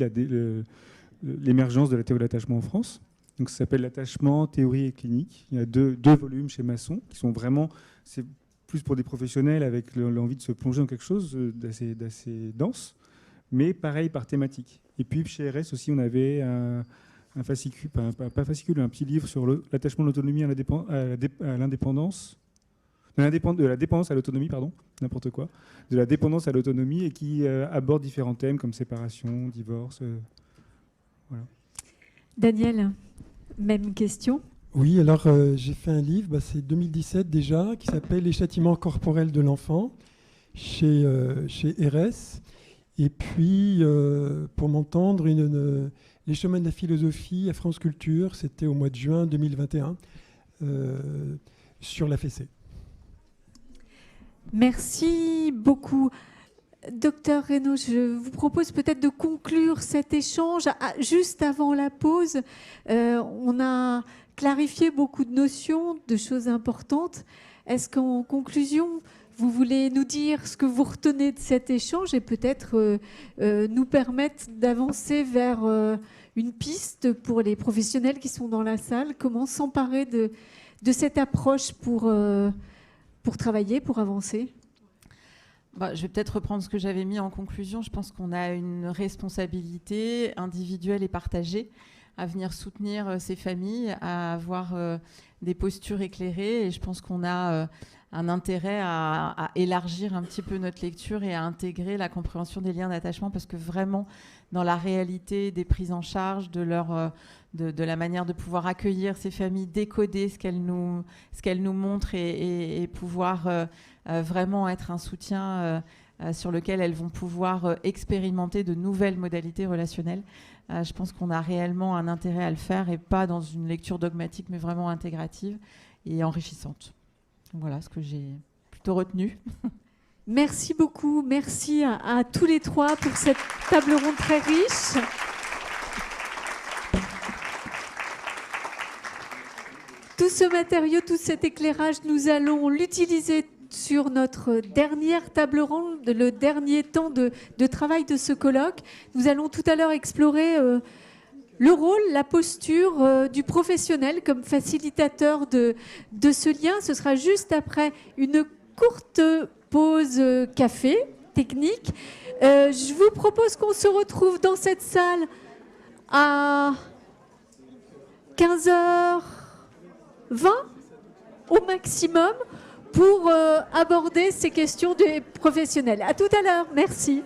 l'émergence de la théorie de l'attachement en France. Donc ça s'appelle l'attachement, théorie et clinique. Il y a deux volumes chez Masson qui sont vraiment, c'est plus pour des professionnels avec l'envie de se plonger dans quelque chose d'assez dense, mais pareil par thématique. Et puis chez RS aussi, on avait un fascicule, pas fascicule, un petit livre sur l'attachement de l'autonomie à l'indépendance, de la dépendance à l'autonomie, pardon, n'importe quoi, de la dépendance à l'autonomie, et qui aborde différents thèmes comme séparation, divorce, voilà. Daniel, même question. Oui, alors j'ai fait un livre, c'est 2017 déjà, qui s'appelle Les châtiments corporels de l'enfant, chez RS. Et puis, pour m'entendre, Les chemins de la philosophie à France Culture, c'était au mois de juin 2021, sur la fessée. Merci beaucoup. Docteur Reynaud, je vous propose peut-être de conclure cet échange juste avant la pause. On a clarifié beaucoup de notions, de choses importantes. Est-ce qu'en conclusion, vous voulez nous dire ce que vous retenez de cet échange et peut-être nous permettre d'avancer vers une piste pour les professionnels qui sont dans la salle? Comment s'emparer de cette approche pour travailler, pour avancer? Je vais peut-être reprendre ce que j'avais mis en conclusion. Je pense qu'on a une responsabilité individuelle et partagée à venir soutenir ces familles, à avoir des postures éclairées. Et je pense qu'on a un intérêt à élargir un petit peu notre lecture et à intégrer la compréhension des liens d'attachement, parce que vraiment, dans la réalité des prises en charge, de la manière de pouvoir accueillir ces familles, décoder ce qu'elles nous montrent et pouvoir vraiment être un soutien sur lequel elles vont pouvoir expérimenter de nouvelles modalités relationnelles. Je pense qu'on a réellement un intérêt à le faire, et pas dans une lecture dogmatique, mais vraiment intégrative et enrichissante. Voilà ce que j'ai plutôt retenu. Merci beaucoup. Merci à tous les trois pour cette table ronde très riche. Tout ce matériau, tout cet éclairage, nous allons l'utiliser sur notre dernière table ronde, le dernier temps de travail de ce colloque. Nous allons tout à l'heure explorer le rôle, la posture du professionnel comme facilitateur de ce lien. Ce sera juste après une courte pause café technique. Je vous propose qu'on se retrouve dans cette salle à 15h20 au maximum pour aborder ces questions des professionnels. À tout à l'heure. Merci.